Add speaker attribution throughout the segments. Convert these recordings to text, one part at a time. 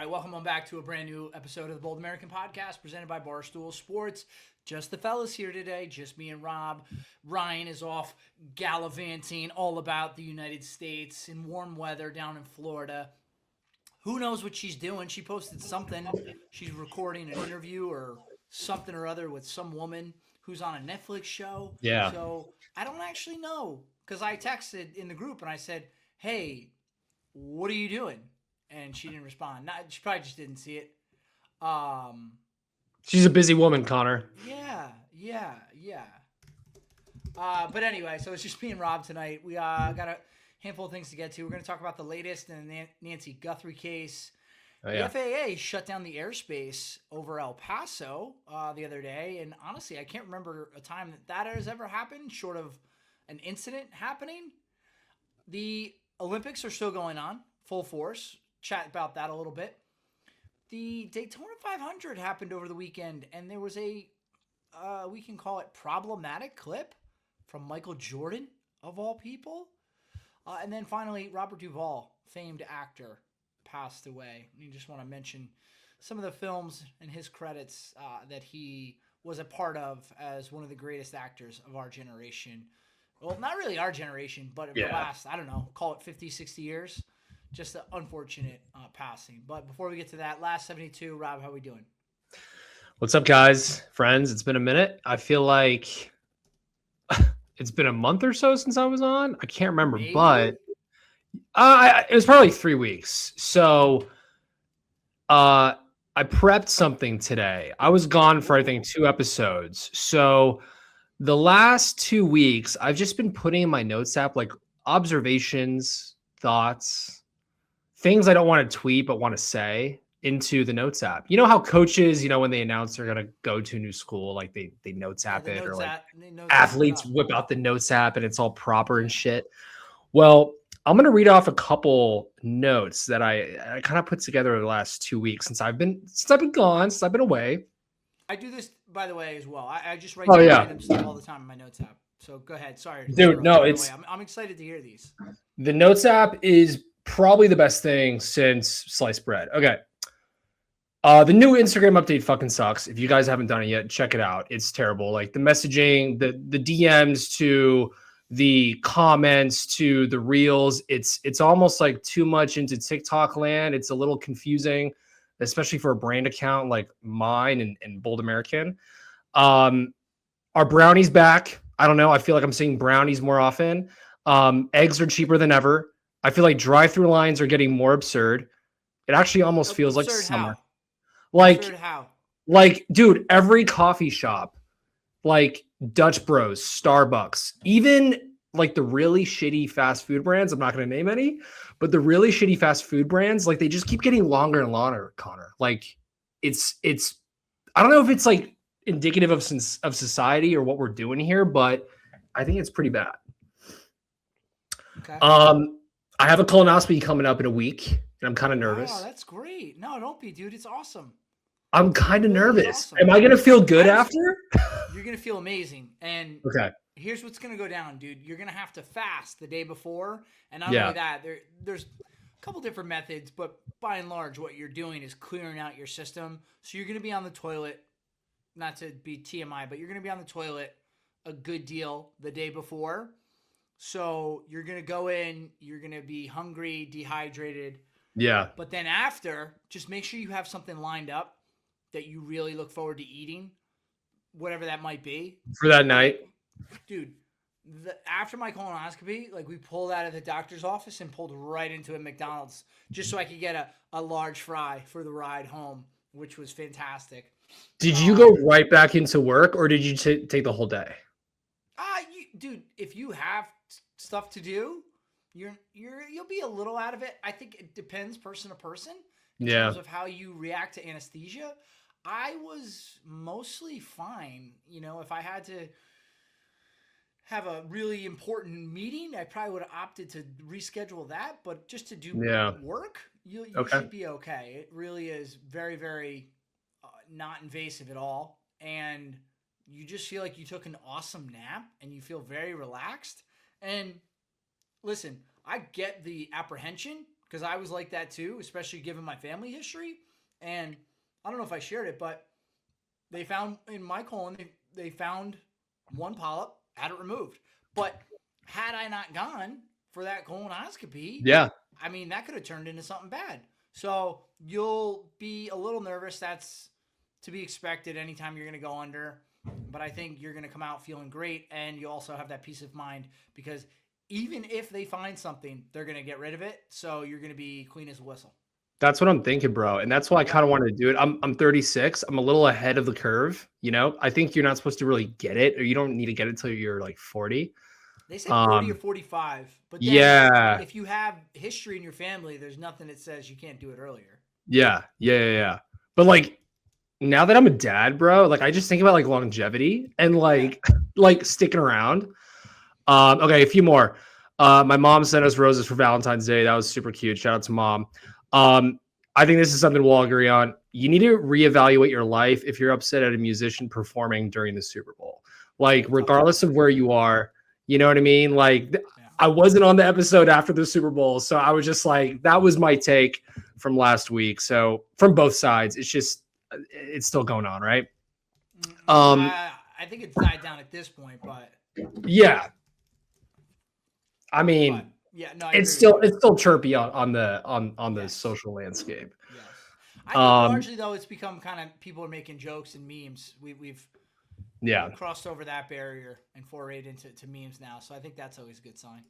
Speaker 1: right, welcome on back to a brand new episode of the Bold American Podcast presented by Barstool Sports. Just the fellas here today, just me and Rob. Ryan is off gallivanting all about the United States in warm weather down in Florida. Who knows what she's doing? She posted something. She's recording an interview or something or other with some woman who's on a Netflix show.
Speaker 2: Yeah.
Speaker 1: So I don't actually know because I texted in the group and I said, hey, what are you doing? And she didn't respond. She probably just didn't see it.
Speaker 2: She's a busy woman, Connor.
Speaker 1: Yeah. But anyway, so it's just me and Rob tonight. We got a handful of things to get to. We're going to talk about the latest in the Nancy Guthrie case.
Speaker 2: Oh, yeah.
Speaker 1: The FAA shut down the airspace over El Paso the other day. And honestly, I can't remember a time that has ever happened, short of an incident happening. The Olympics are still going on, full force. Chat about that a little bit. The Daytona 500 happened over the weekend, and there was a, we can call it problematic clip from Michael Jordan, of all people. And then finally, Robert Duvall, famed actor, passed away. You just want to mention some of the films and his credits that he was a part of as one of the greatest actors of our generation. Well, not really our generation, but the last, I don't know, call it 50, 60 years. Just an unfortunate passing. But before we get to that, last 72, Rob, how are we doing?
Speaker 2: What's up, guys? Friends, it's been a minute. I feel like it's been a month or so since I was on. I can't remember,
Speaker 1: Maybe.
Speaker 2: But it was probably 3 weeks. So I prepped something today. I was gone for, I think, 2 episodes. So the last 2 weeks, I've just been putting in my notes app, like observations, thoughts, things I don't want to tweet but want to say into the notes app. You know how coaches, when they announce they're going to go to a new school, like they notes app it, or like athletes whip out the notes app and it's all proper and shit. Well, I'm going to read off a couple notes that I kind of put together the last 2 weeks since I've been gone, since I've been away.
Speaker 1: I do this, by the way, as well. I just write random stuff all the time in my notes app. So go ahead. Sorry.
Speaker 2: Dude, no,
Speaker 1: I'm excited to hear these.
Speaker 2: The notes app is probably the best thing since sliced bread. Okay. The new Instagram update fucking sucks. If you guys haven't done it yet, check it out. It's terrible. Like the messaging, the DMs to the comments to the reels, it's almost like too much into TikTok land. It's a little confusing, especially for a brand account like mine and Bold American. Are brownies back? I don't know. I feel like I'm seeing brownies more often. Eggs are cheaper than ever. I feel like drive-through lines are getting more absurd. It actually almost feels like summer. Like, dude, every coffee shop, like Dutch Bros, Starbucks, even like the really shitty fast food brands, I'm not going to name any, but the really shitty fast food brands, like they just keep getting longer and longer, Connor. Like it's I don't know if it's like indicative of society or what we're doing here, but I think it's pretty bad.
Speaker 1: Okay.
Speaker 2: I have a colonoscopy coming up in a week, and I'm kind of nervous.
Speaker 1: Oh, that's great. No, don't be, dude. It's awesome.
Speaker 2: I'm kind of nervous. Awesome. Am I going to feel good after?
Speaker 1: You're going to feel amazing. And here's what's going to go down, dude. You're going to have to fast the day before. And not only that, there's a couple different methods, but by and large, what you're doing is clearing out your system. So you're going to be on the toilet, not to be TMI, but you're going to be on the toilet a good deal the day before. So you're going to go in, you're going to be hungry, dehydrated.
Speaker 2: Yeah.
Speaker 1: But then after, just make sure you have something lined up that you really look forward to eating, whatever that might be.
Speaker 2: For that night.
Speaker 1: Dude, after my colonoscopy, like we pulled out of the doctor's office and pulled right into a McDonald's just so I could get a large fry for the ride home, which was fantastic.
Speaker 2: Did you go right back into work or did you take the whole day?
Speaker 1: Dude, if you have stuff to do, you'll be a little out of it. I think it depends person to person in terms of how you react to anesthesia. I was mostly fine. If I had to have a really important meeting, I probably would have opted to reschedule that. But just to do work, you should be okay. It really is very, very not invasive at all. And you just feel like you took an awesome nap and you feel very relaxed. And listen, I get the apprehension because I was like that too, especially given my family history. And I don't know if I shared it, but they found in my colon, they found one polyp, had it removed. But had I not gone for that colonoscopy,
Speaker 2: Yeah.
Speaker 1: I mean, that could have turned into something bad. So you'll be a little nervous. That's to be expected anytime you're going to go under. But I think you're going to come out feeling great, and you also have that peace of mind because even if they find something, they're going to get rid of it. So you're going to be clean as a whistle.
Speaker 2: That's what I'm thinking, bro. And that's why I kind of wanted to do it. I'm 36. I'm a little ahead of the curve. I think you're not supposed to really get it, or you don't need to get it till you're like 40.
Speaker 1: They said 40 or 45, but then
Speaker 2: Yeah.
Speaker 1: if you have history in your family, there's nothing that says you can't do it earlier.
Speaker 2: Yeah. But like now that I'm a dad, bro, like I just think about like longevity and like sticking around. Okay, a few more. My mom sent us roses for Valentine's Day. That was super cute. Shout out to mom. I think this is something we'll all agree on. You need to reevaluate your life if you're upset at a musician performing during the Super Bowl. Like, regardless of where you are, you know what I mean? Like, I wasn't on the episode after the Super Bowl, so I was just like, that was my take from last week. So from both sides, it's still going on, right?
Speaker 1: I think it's died down at this point, but
Speaker 2: yeah. I mean,
Speaker 1: but, yeah, no,
Speaker 2: it's still chirpy on the social landscape.
Speaker 1: Yes. I think largely though it's become kind of people are making jokes and memes. We've crossed over that barrier and forayed into memes now. So I think that's always a good sign.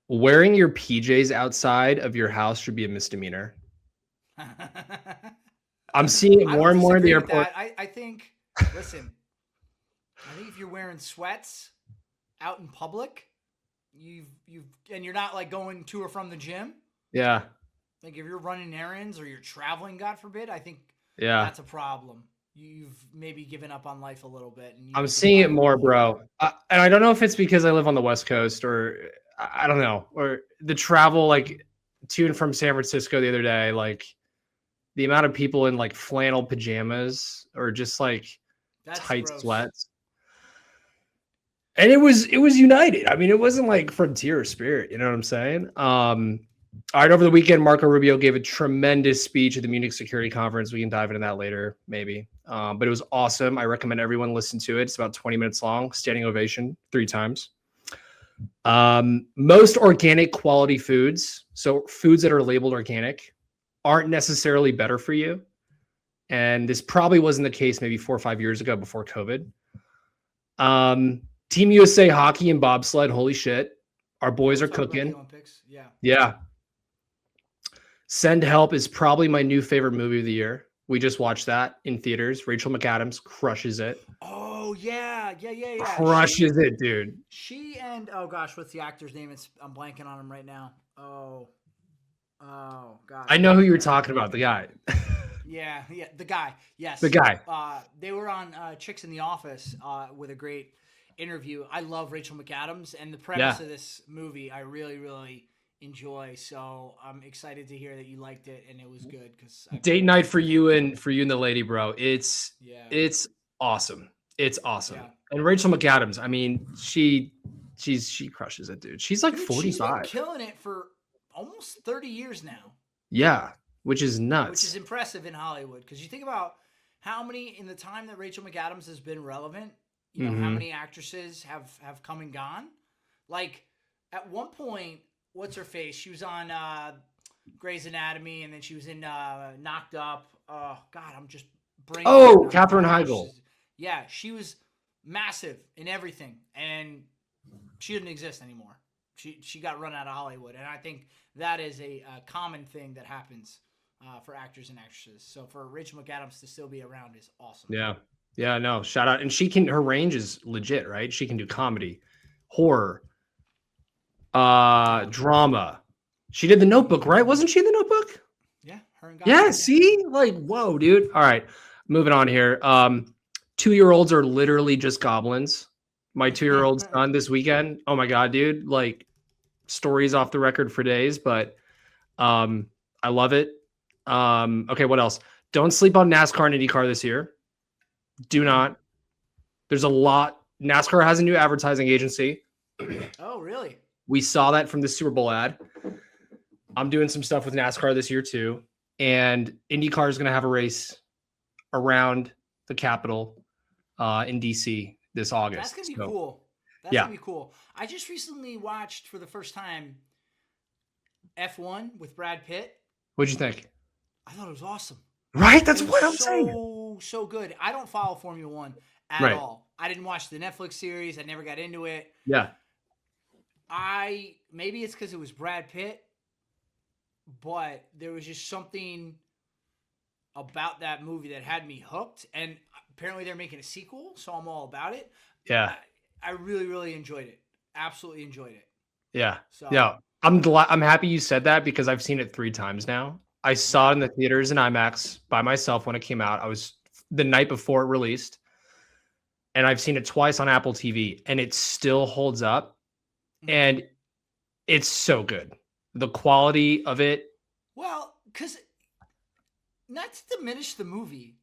Speaker 2: Wearing your PJs outside of your house should be a misdemeanor. I'm seeing it more and more in the airport.
Speaker 1: I think listen, I think if you're wearing sweats out in public, and you're not like going to or from the gym.
Speaker 2: Yeah.
Speaker 1: Like if you're running errands or you're traveling, God forbid, I think that's a problem. You've maybe given up on life a little bit. And
Speaker 2: I'm seeing it more, bro. And I don't know if it's because I live on the West Coast or I don't know, or the travel like to and from San Francisco the other day, like the amount of people in like flannel pajamas or just like tight sweats. And it was United. I mean, it wasn't like Frontier Spirit. You know what I'm saying? All right. Over the weekend, Marco Rubio gave a tremendous speech at the Munich Security Conference. We can dive into that later, maybe. But it was awesome. I recommend everyone listen to it. It's about 20 minutes long. Standing ovation 3 times. Most organic quality foods, so foods that are labeled organic, aren't necessarily better for you. And this probably wasn't the case maybe 4 or 5 years ago before COVID. Team USA hockey and bobsled. Holy shit. Our boys are cooking. Yeah. Send Help is probably my new favorite movie of the year. We just watched that in theaters. Rachel McAdams crushes it.
Speaker 1: Oh, yeah.
Speaker 2: Crushes it, dude.
Speaker 1: She and, oh gosh, what's the actor's name? I'm blanking on him right now. Oh, God.
Speaker 2: I know who you're talking about, the guy.
Speaker 1: Yeah, the guy. Yes.
Speaker 2: The guy.
Speaker 1: They were on Chicks in the Office with a great interview. I love Rachel McAdams, and the premise of this movie I really, really enjoy. So I'm excited to hear that you liked it and it was good.
Speaker 2: Date night for you and the lady, bro. It's awesome. It's awesome. Yeah. And Rachel McAdams, I mean, she crushes it, dude. She's like 45. She's been
Speaker 1: killing it for almost 30 years now.
Speaker 2: Yeah, which is nuts.
Speaker 1: Which is impressive in Hollywood because you think about how many in the time that Rachel McAdams has been relevant. You know, how many actresses have come and gone? Like, at one point, what's her face? She was on Grey's Anatomy, and then she was in Knocked Up. Oh, God, I'm just bringing
Speaker 2: Katherine Heigl.
Speaker 1: Yeah, she was massive in everything, and she didn't exist anymore. She got run out of Hollywood, and I think that is a common thing that happens for actors and actresses. So for Rachel McAdams to still be around is awesome.
Speaker 2: Yeah, no, shout out. And her range is legit, right? She can do comedy, horror, drama. She did The Notebook, right? Wasn't she in The Notebook?
Speaker 1: Yeah, her and
Speaker 2: Guthrie. Yeah, see? Like, whoa, dude. All right, moving on here. 2-year-olds are literally just goblins. My 2-year-old son this weekend. Oh my God, dude. Like, stories off the record for days, but I love it. Okay, what else? Don't sleep on NASCAR and IndyCar this year. Do not. There's a lot. NASCAR has a new advertising agency.
Speaker 1: Oh, really?
Speaker 2: We saw that from the Super Bowl ad. I'm doing some stuff with NASCAR this year too, and IndyCar is going to have a race around the Capitol in DC this
Speaker 1: That's
Speaker 2: August.
Speaker 1: gonna be
Speaker 2: So
Speaker 1: cool. That's
Speaker 2: yeah,
Speaker 1: gonna be cool. I just recently watched for the first time F1 with Brad Pitt.
Speaker 2: what'd you think?
Speaker 1: I thought it was awesome.
Speaker 2: Right,
Speaker 1: It
Speaker 2: that's
Speaker 1: was
Speaker 2: what I'm saying.
Speaker 1: so good. I don't follow Formula One at
Speaker 2: Right,
Speaker 1: all. I didn't watch the Netflix series. I never got into it.
Speaker 2: yeah,
Speaker 1: I maybe it's because it was Brad Pitt, but there was just something about that movie that had me hooked. And apparently they're making a sequel, so I'm all about it.
Speaker 2: yeah,
Speaker 1: I really enjoyed it. Absolutely enjoyed it.
Speaker 2: yeah,
Speaker 1: So
Speaker 2: yeah. I'm glad. I'm happy you said that because I've seen it 3 times now. I saw it
Speaker 1: yeah,
Speaker 2: in the theaters in IMAX by myself when it came out. I was the night before it released, and I've seen it twice on Apple TV, and it still holds up.
Speaker 1: mhm.
Speaker 2: And it's so good. The quality of it.
Speaker 1: Well, because not to diminish the movie,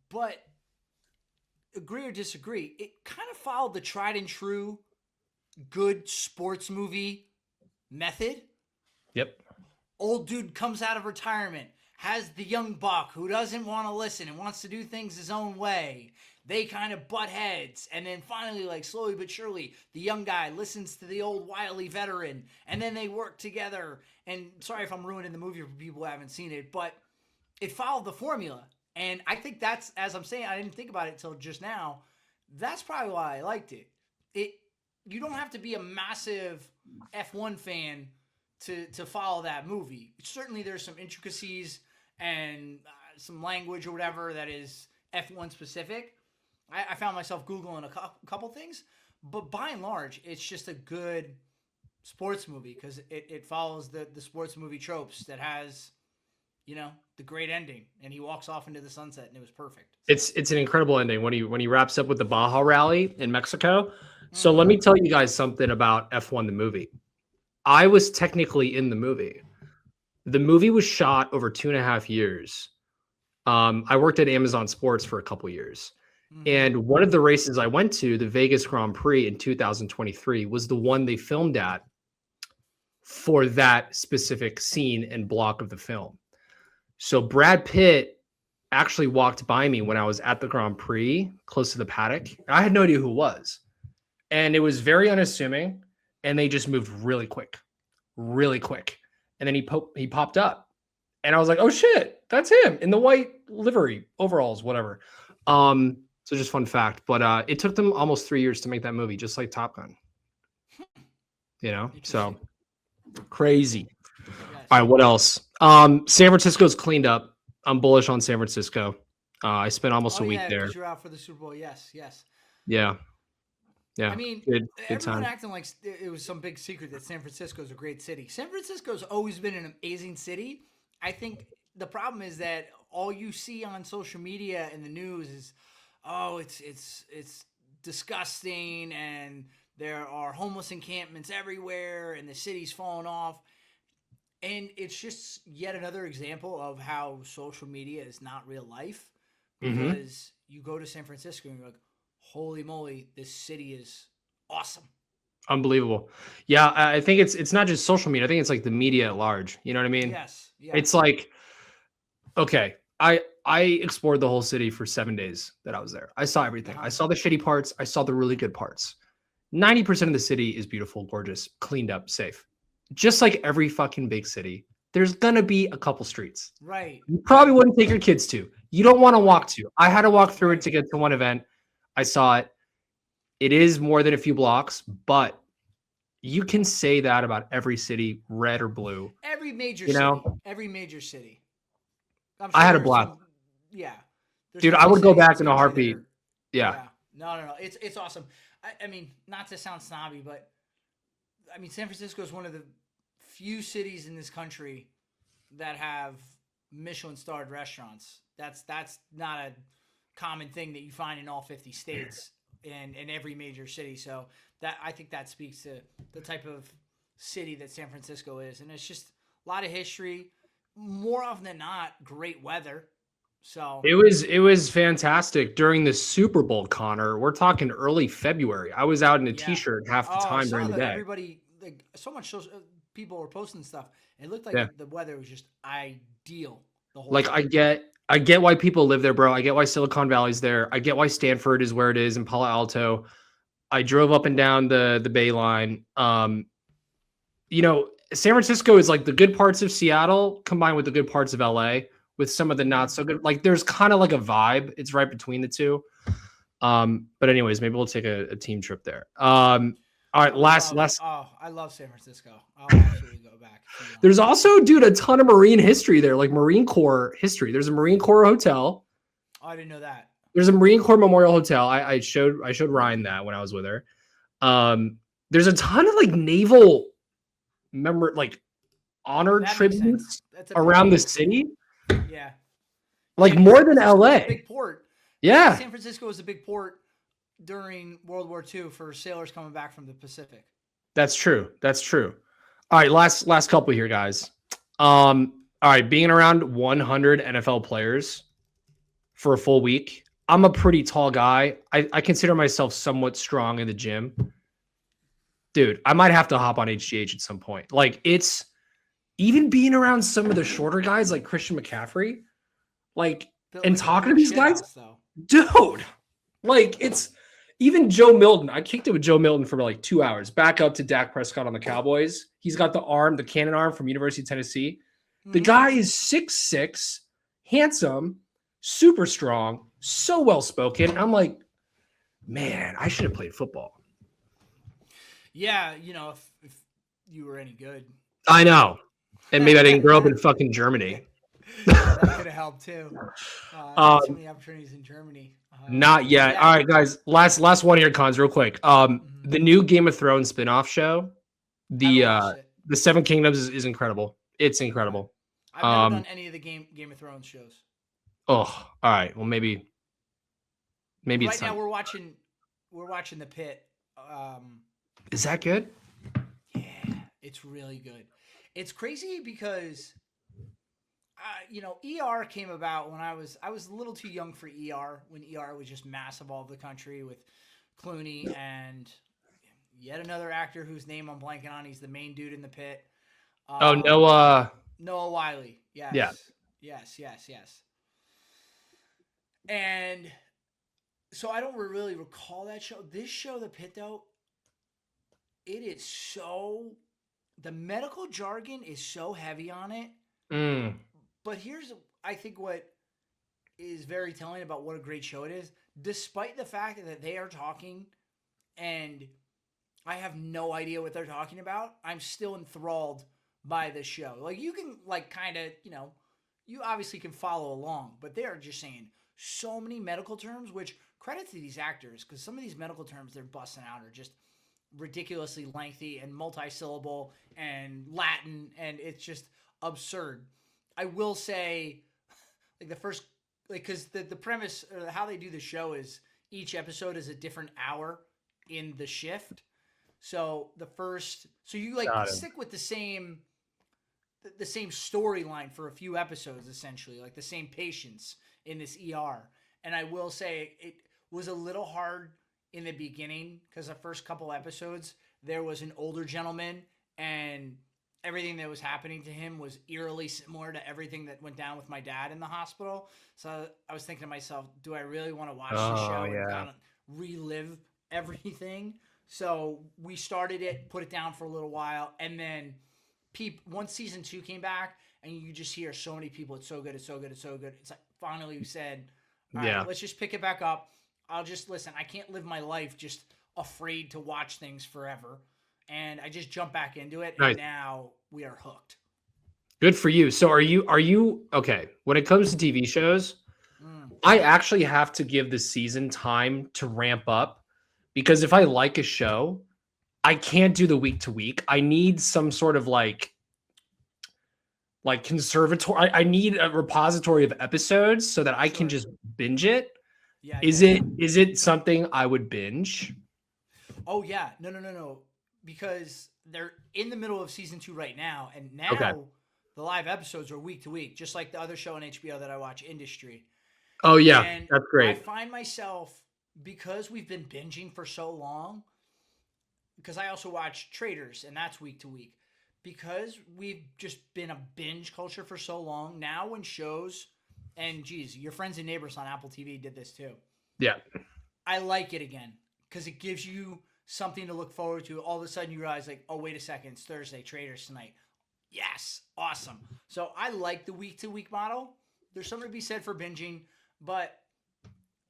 Speaker 1: but agree or disagree, it kind of followed the tried and true good sports movie method.
Speaker 2: Yep.
Speaker 1: Old dude comes out of retirement, has the young buck who doesn't want to listen and wants to do things his own way. They kind of butt heads, and then finally, like slowly but surely, the young guy listens to the old wily veteran, and then they work together. And sorry if I'm ruining the movie for people who haven't seen it, but it followed the formula. And I think that's, as I'm saying, I didn't think about it till just now. That's probably why I liked it. It You don't have to be a massive F1 fan to follow that movie. Certainly, there's some intricacies and some language or whatever that is F1 specific. I found myself Googling a couple things, but by and large, it's just a good sports movie because it follows the sports movie tropes that has, the great ending, and he walks off into the sunset, and it was perfect.
Speaker 2: It's an incredible ending when he wraps up with the Baja Rally in Mexico. So let
Speaker 1: Mm-hmm.
Speaker 2: me tell you guys something about F1 the movie. I was technically in the movie. The movie was shot over 2.5 years. I worked at Amazon Sports for a couple years.
Speaker 1: Mm-hmm.
Speaker 2: And one of the races I went to, the Vegas Grand Prix in 2023, was the one they filmed at for that specific scene and block of the film. So Brad Pitt actually walked by me when I was at the Grand Prix, close to the paddock. I had no idea who it was. And it was very unassuming. And they just moved really quick. And then he popped up. And I was like, oh shit, that's him in the white livery, overalls, whatever. So just fun fact. But it took them almost 3 years to make that movie, just like Top Gun. So
Speaker 1: Interesting.
Speaker 2: crazy.
Speaker 1: Yes.
Speaker 2: All right, what else? San Francisco's cleaned up. I'm bullish on San Francisco. I spent almost a week there.
Speaker 1: Because you're out for the Super Bowl. Yes.
Speaker 2: Yeah.
Speaker 1: I mean,
Speaker 2: Good
Speaker 1: everyone
Speaker 2: time.
Speaker 1: acting like it was some big secret that San Francisco is a great city. San Francisco's always been an amazing city. I think the problem is that all you see on social media and the news is, oh, it's disgusting, and there are homeless encampments everywhere, and the city's falling off. And it's just yet another example of how social media is not real life,
Speaker 2: Mm-hmm.
Speaker 1: because you go to San Francisco and you're like, holy moly, this city is awesome.
Speaker 2: Unbelievable. Yeah, I think it's not just social media. I think it's like the media at large. You know what I mean?
Speaker 1: Yes.
Speaker 2: It's
Speaker 1: Yes.
Speaker 2: like, okay, I explored the whole city for 7 days that I was there. I saw everything. I
Speaker 1: Uh-huh.
Speaker 2: saw the shitty parts. I saw the really good parts. 90% of the city is beautiful, gorgeous, cleaned up, safe. Just like every fucking big city, there's gonna be a couple streets
Speaker 1: Right.
Speaker 2: you probably
Speaker 1: Right.
Speaker 2: wouldn't take your kids to. You don't want to walk
Speaker 1: Right.
Speaker 2: to. I had to walk through it
Speaker 1: Right.
Speaker 2: to get to one event. I saw it. It is more than a few blocks, but you can say that about every city, red or blue.
Speaker 1: Every major
Speaker 2: You
Speaker 1: city.
Speaker 2: know,
Speaker 1: Every major city. I'm
Speaker 2: I
Speaker 1: sure
Speaker 2: had a
Speaker 1: there's
Speaker 2: blast,
Speaker 1: some. Yeah. There's
Speaker 2: dude. I
Speaker 1: plenty of
Speaker 2: would go
Speaker 1: cities in
Speaker 2: back
Speaker 1: this
Speaker 2: in a
Speaker 1: country that
Speaker 2: heartbeat.
Speaker 1: are.
Speaker 2: Yeah,
Speaker 1: Yeah. No. It's awesome. I mean, not to sound snobby, but I mean, San Francisco is one of the few cities in this country that have Michelin starred restaurants. That's not a common thing that you find in all 50 states and in every major city. So that, I think that speaks to the type of city that San Francisco is, and it's just a lot of history. More often than not, great weather. So
Speaker 2: it was fantastic during the Super Bowl, Connor. We're talking early February. I was out in a
Speaker 1: yeah.
Speaker 2: t-shirt half the
Speaker 1: Oh, I
Speaker 2: time
Speaker 1: saw
Speaker 2: during the
Speaker 1: that
Speaker 2: day.
Speaker 1: everybody, like, so much social. people were posting stuff. It looked
Speaker 2: Yeah.
Speaker 1: like the weather was just ideal the whole
Speaker 2: Like
Speaker 1: time.
Speaker 2: I get why people live there, bro. I get why Silicon Valley's there. I get why Stanford is where it is in Palo Alto. I drove up and down the Bay Line. San Francisco is like the good parts of Seattle combined with the good parts of LA with some of the not so good. Like there's kind of like a vibe. It's right between the two. But anyways, maybe we'll take a team trip there. All right, last.
Speaker 1: I love San Francisco. I'll absolutely go back.
Speaker 2: There's also, dude, a ton of Marine history there, like Marine Corps history. There's a Marine Corps hotel.
Speaker 1: Oh, I didn't know that.
Speaker 2: There's a Marine Corps Memorial Hotel. I showed Ryan that when I was with her. There's a ton of like naval honor tributes around the city.
Speaker 1: Yeah.
Speaker 2: Like more than LA.
Speaker 1: Big port.
Speaker 2: Yeah.
Speaker 1: San Francisco was a big port during World War II for sailors coming back from the Pacific.
Speaker 2: That's true. All right, last couple here, guys. All right, being around 100 NFL players for a full week. I'm a pretty tall guy. I consider myself somewhat strong in the gym. Dude, I might have to hop on HGH at some point. Like, it's even being around some of the shorter guys like Christian McCaffrey, and talking to these guys, dude, like, it's even Joe Milton. I kicked it with Joe Milton for like 2 hours. Back up to Dak Prescott on the Cowboys. He's got the cannon arm from University of Tennessee. Mm-hmm. The guy is 6'6", handsome, super strong, so well-spoken. I'm like, man, I should have played football.
Speaker 1: Yeah, if you were any good.
Speaker 2: I know. And maybe I didn't grow up in fucking Germany.
Speaker 1: That could have helped too. So many opportunities in Germany.
Speaker 2: Not yet. Yeah. All right, guys. Last one here, Cons, real quick. The new Game of Thrones spinoff show, the Seven Kingdoms is incredible. It's incredible.
Speaker 1: I've never done any of the Game of Thrones shows.
Speaker 2: Oh, all right. Well, maybe
Speaker 1: right
Speaker 2: it's
Speaker 1: now we're watching The Pit.
Speaker 2: Is that good?
Speaker 1: Yeah, it's really good. It's crazy because ER came about when I was a little too young for ER, when ER was just massive all over the country with Clooney and yet another actor whose name I'm blanking on. He's the main dude in The Pit.
Speaker 2: Noah
Speaker 1: Wiley. Yes.
Speaker 2: Yeah.
Speaker 1: Yes. And so I don't really recall that show. This show, The Pit, though, it is so... The medical jargon is so heavy on it. But here's, I think, what is very telling about what a great show it is. Despite the fact that they are talking and I have no idea what they're talking about, I'm still enthralled by this show. Like, you can, kind of, you obviously can follow along, but they are just saying so many medical terms, which credit to these actors, because some of these medical terms they're busting out are just ridiculously lengthy and multi-syllable and Latin, and it's just absurd. I will say, the first, because the premise or how they do the show is each episode is a different hour in the shift. So you stick with the same storyline for a few episodes, essentially, like the same patients in this ER. And I will say it was a little hard in the beginning because the first couple episodes there was an older gentleman and everything that was happening to him was eerily similar to everything that went down with my dad in the hospital. So I was thinking to myself, do I really want to watch this show and kind of relive everything? So we started it, put it down for a little while, and then once season 2 came back, and you just hear so many people, it's so good. It's like finally we said, all right, let's just pick it back up. I'll just listen. I can't live my life just afraid to watch things forever. And I just jumped back into it, and now we are hooked.
Speaker 2: Good for you. So are you okay? When it comes to TV shows, I actually have to give the season time to ramp up, because if I like a show, I can't do the week to week. I need some sort of like conservatory. I need a repository of episodes so that I can just binge it.
Speaker 1: Yeah.
Speaker 2: Is it something I would binge?
Speaker 1: Oh yeah. No. Because they're in the middle of season 2 right now, and now the live episodes are week to week, just like the other show on HBO that I watch, Industry.
Speaker 2: Oh yeah,
Speaker 1: and
Speaker 2: that's great.
Speaker 1: I find myself, because we've been binging for so long, because I also watch Traders, and that's week to week. because we've just been a binge culture for so long. Now when shows, and geez, your friends and neighbors on Apple TV did this too.
Speaker 2: Yeah.
Speaker 1: I like it again because it gives you something to look forward to. All of a sudden, you realize, like, oh, wait a second, it's Thursday, Traders tonight. Yes, awesome. So I like the week to week model. There's something to be said for binging, but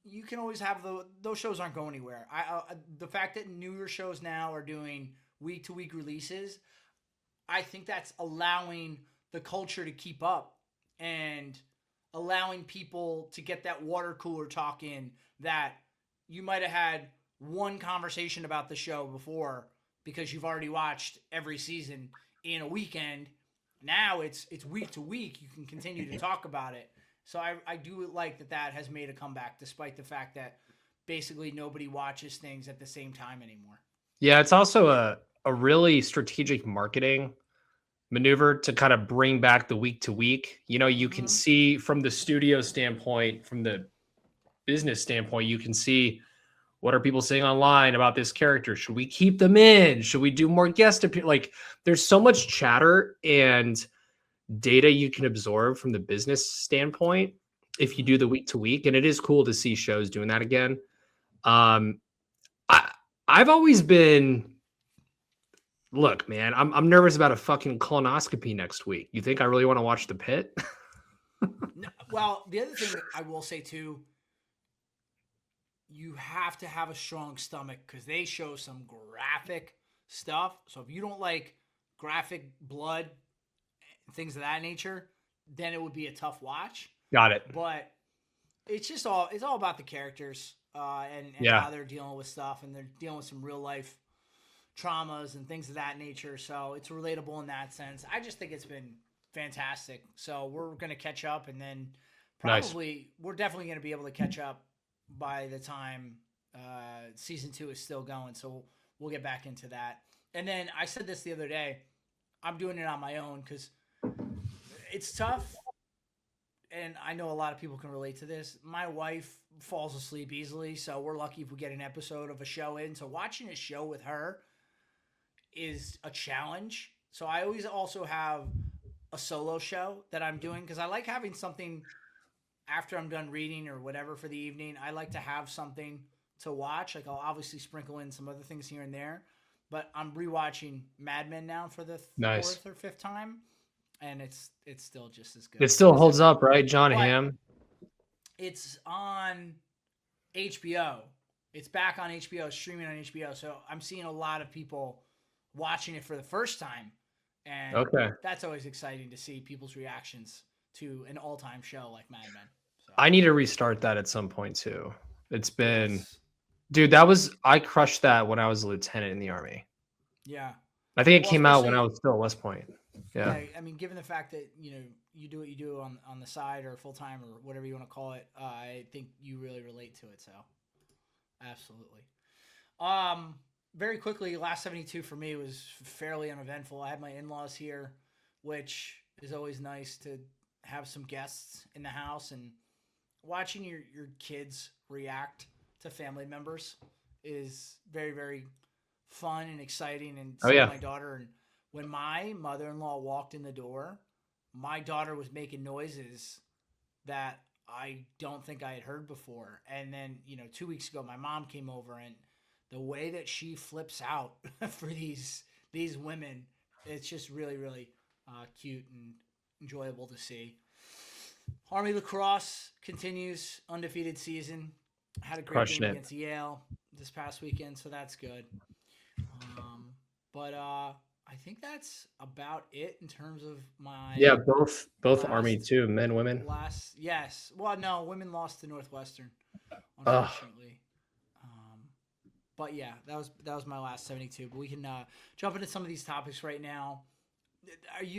Speaker 1: you can always have those shows aren't going anywhere. The fact that newer shows now are doing week to week releases, I think that's allowing the culture to keep up and allowing people to get that water cooler talk in that you might have had one conversation about the show before because you've already watched every season in a weekend. Now it's week to week. You can continue to talk about it. So I do like that has made a comeback despite the fact that basically nobody watches things at the same time anymore.
Speaker 2: Yeah, it's also a really strategic marketing maneuver to kind of bring back the week to week. You can see from the studio standpoint, from the business standpoint, you can see what are people saying online about this character? Should we keep them in? Should we do more guest appear? Like, there's so much chatter and data you can absorb from the business standpoint if you do the week to week, and it is cool to see shows doing that again. I've always been, look, man, I'm nervous about a fucking colonoscopy next week. You think I really want to watch The Pit?
Speaker 1: No, well, the other thing that I will say too, you have to have a strong stomach because they show some graphic stuff. So if you don't like graphic blood, things of that nature, then it would be a tough watch.
Speaker 2: Got it.
Speaker 1: But it's all about the characters and
Speaker 2: Yeah.
Speaker 1: how they're dealing with stuff, and they're dealing with some real life traumas and things of that nature. So it's relatable in that sense. I just think it's been fantastic. So we're going to catch up, and then probably we're definitely going to be able to catch up by the time season 2 is still going. So we'll get back into that. And then I said this the other day, I'm doing it on my own because it's tough. And I know a lot of people can relate to this. My wife falls asleep easily, so we're lucky if we get an episode of a show in. So watching a show with her is a challenge. So I always also have a solo show that I'm doing because I like having something after I'm done reading or whatever for the evening. I like to have something to watch. Like, I'll obviously sprinkle in some other things here and there. But I'm rewatching Mad Men now for the fourth or fifth time. And it's still just as good.
Speaker 2: It still holds up, right? John Hamm.
Speaker 1: It's on HBO. It's back on HBO, streaming on HBO. So I'm seeing a lot of people watching it for the first time. And that's always exciting to see people's reactions to an all-time show like Mad Men. So.
Speaker 2: I need to restart that at some point too. It's been, dude, I crushed that when I was a lieutenant in the Army.
Speaker 1: Yeah.
Speaker 2: I think it came out when I was still at West Point. Yeah.
Speaker 1: I mean, given the fact that, you do what you do on the side or full-time or whatever you want to call it, I think you really relate to it. So absolutely. Very quickly, last 72 for me was fairly uneventful. I had my in-laws here, which is always nice to have some guests in the house, and watching your kids react to family members is very, very fun and exciting. And my daughter, and when my mother-in-law walked in the door, my daughter was making noises that I don't think I had heard before. And then, 2 weeks ago, my mom came over, and the way that she flips out for these women, it's just really, really cute and enjoyable to see. Army lacrosse continues, undefeated season. Had a great game against Yale this past weekend, so that's good. But I think that's about it in terms of my
Speaker 2: both Army too, men, women.
Speaker 1: Yes. Well, no, women lost to Northwestern, unfortunately. But yeah, that was my last 72. But we can jump into some of these topics right now.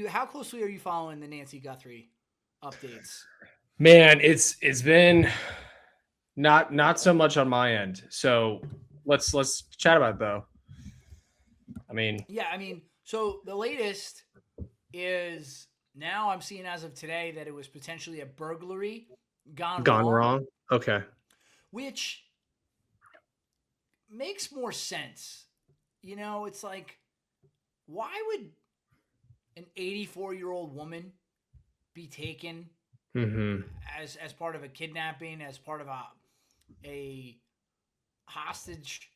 Speaker 1: How closely are you following the Nancy Guthrie updates?
Speaker 2: Man, it's been not so much on my end. So let's chat about it though.
Speaker 1: So the latest is now I'm seeing as of today that it was potentially a burglary gone wrong.
Speaker 2: Okay.
Speaker 1: Which makes more sense. It's like, why would an 84-year-old woman be taken
Speaker 2: Mm-hmm.
Speaker 1: as part of a kidnapping, as part of a hostage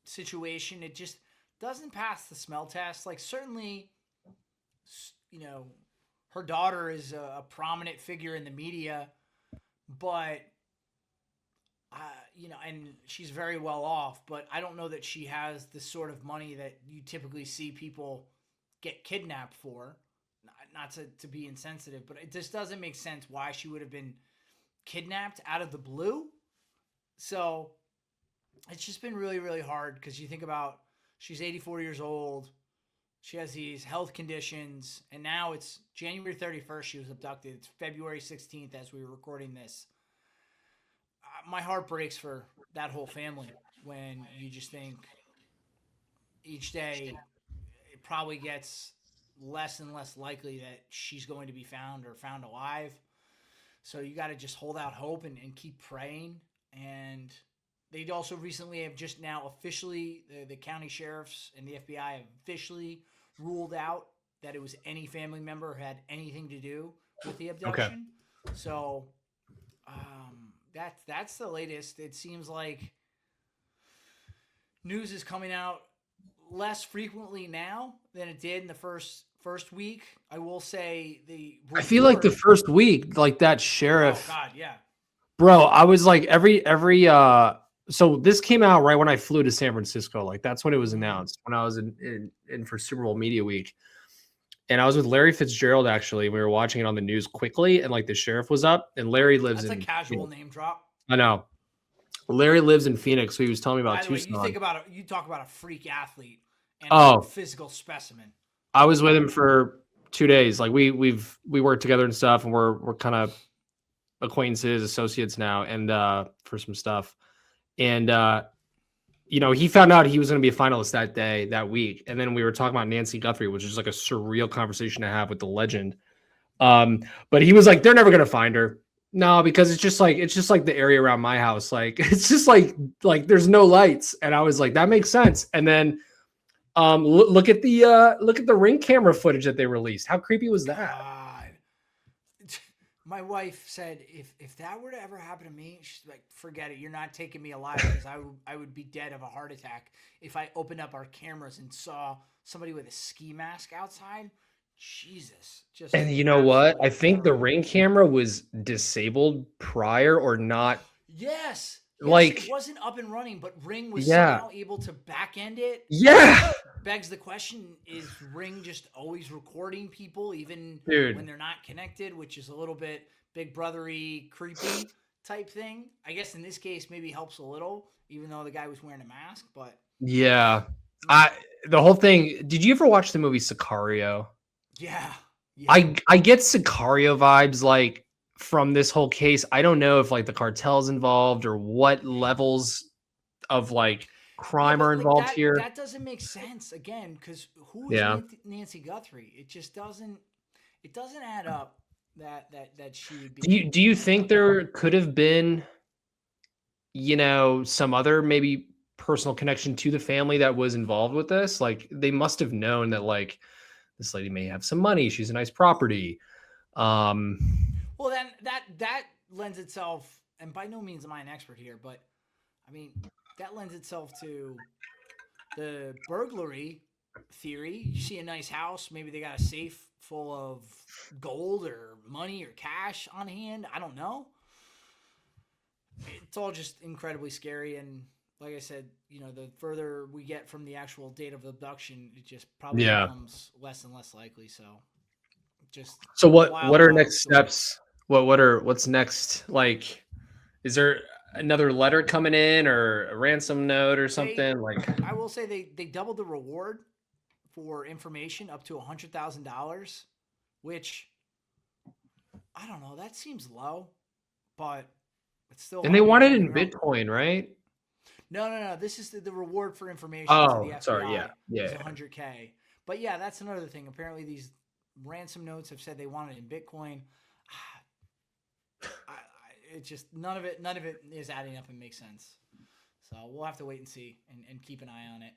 Speaker 1: situation. It just doesn't pass the smell test. Like, certainly, you know, her daughter is a prominent figure in the media, but and she's very well off, but I don't know that she has the sort of money that you typically see people get kidnapped for. Not to be insensitive, but it just doesn't make sense why she would have been kidnapped out of the blue. So it's just been really, really hard because you think about she's 84 years old. She has these health conditions, and now it's January 31st she was abducted. It's February 16th as we were recording this. My heart breaks for that whole family when you just think each day it probably gets less and less likely that she's going to be found or found alive. So you got to just hold out hope and keep praying. And they also recently have just now officially, the county sheriffs and the FBI have officially ruled out that it was any family member who had anything to do with the abduction. Okay. So that's the latest. It seems like news is coming out less frequently now than it did in the first week. I will say I
Speaker 2: feel like the first week, like that sheriff.
Speaker 1: Oh God, yeah.
Speaker 2: Bro, I was like every so this came out right when I flew to San Francisco. Like that's when it was announced, when I was in for Super Bowl Media Week. And I was with Larry Fitzgerald, actually. We were watching it on the news quickly, and like the sheriff was up, and Larry lives
Speaker 1: That's a casual name drop.
Speaker 2: I know. Larry lives in Phoenix, so he was telling me about Tucson.
Speaker 1: By the way, you talk about a freak athlete and a physical specimen.
Speaker 2: I was with him for 2 days. Like we worked together and stuff, and we're kind of acquaintances, associates now, and for some stuff. And he found out he was going to be a finalist that week, and then we were talking about Nancy Guthrie, which is like a surreal conversation to have with the legend. But he was like, they're never going to find her. No, because it's just like the area around my house. Like it's just like there's no lights. And I was like, that makes sense. And then look at the Ring camera footage that they released. How creepy was that?
Speaker 1: God. My wife said if that were to ever happen to me, she's like, forget it. You're not taking me alive, because I would be dead of a heart attack if I opened up our cameras and saw somebody with a ski mask outside. Jesus.
Speaker 2: And you know what? I think the Ring camera was disabled prior or not.
Speaker 1: Yes.
Speaker 2: Like
Speaker 1: it wasn't up and running, but Ring was somehow able to back end it.
Speaker 2: Yeah.
Speaker 1: Begs the question, is Ring just always recording people even when they're not connected, which is a little bit Big Brother-y, creepy type thing? I guess in this case maybe helps a little, even though the guy was wearing a mask, but
Speaker 2: yeah. The whole thing, did you ever watch the movie Sicario?
Speaker 1: Yeah.
Speaker 2: I get Sicario vibes like from this whole case. I don't know if like the cartel's involved or what levels of like crime are involved here.
Speaker 1: That doesn't make sense again, because who is Nancy Guthrie? It just doesn't add up that she would be.
Speaker 2: Do you think there could have been some other maybe personal connection to the family that was involved with this? Like they must have known that like this lady may have some money. She's a nice property.
Speaker 1: Well, then that lends itself, and by no means am I an expert here, but I mean, that lends itself to the burglary theory. You see a nice house, maybe they got a safe full of gold or money or cash on hand. I don't know. It's all just incredibly scary, and like I said, the further we get from the actual date of abduction, it just probably becomes less and less likely. So
Speaker 2: what are next steps? What's next? Like, is there another letter coming in or a ransom note or something?
Speaker 1: I will say they doubled the reward for information up to $100,000, which I don't know. That seems low, but it's still.
Speaker 2: And they want it in Bitcoin, right?
Speaker 1: No. This is the reward for information.
Speaker 2: Oh,
Speaker 1: to the FBI.
Speaker 2: Sorry. Yeah.
Speaker 1: It's $100K. But yeah, that's another thing. Apparently, these ransom notes have said they want it in Bitcoin. It's just none of it is adding up and makes sense. So we'll have to wait and see and keep an eye on it.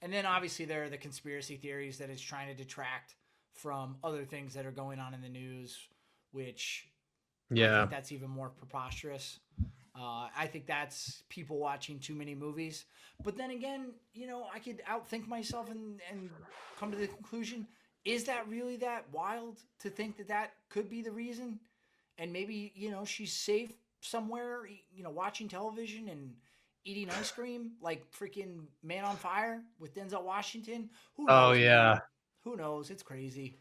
Speaker 1: And then obviously there are the conspiracy theories that it's trying to detract from other things that are going on in the news, which I
Speaker 2: Yeah.
Speaker 1: think that's even more preposterous. I think that's people watching too many movies. But then again, I could outthink myself and come to the conclusion, is that really that wild to think that that could be the reason? And maybe, she's safe somewhere, watching television and eating ice cream like freaking Man on Fire with Denzel Washington. Who
Speaker 2: Oh
Speaker 1: knows, man?
Speaker 2: yeah.
Speaker 1: Who knows? It's crazy.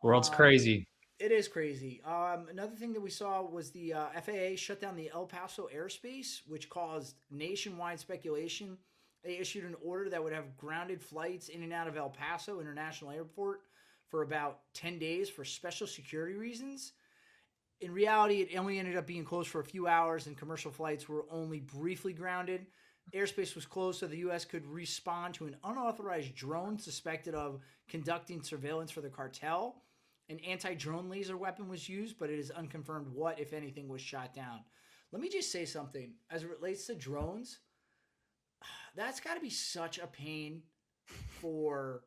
Speaker 2: World's
Speaker 1: Um,
Speaker 2: crazy.
Speaker 1: it is crazy. Another thing that we saw was the FAA shut down the El Paso airspace, which caused nationwide speculation. They issued an order that would have grounded flights in and out of El Paso International Airport for about 10 days for special security reasons. In reality, it only ended up being closed for a few hours, and commercial flights were only briefly grounded. Airspace was closed so the U.S. could respond to an unauthorized drone suspected of conducting surveillance for the cartel. An anti-drone laser weapon was used, but it is unconfirmed what, if anything, was shot down. Let me just say something. As it relates to drones, that's got to be such a pain for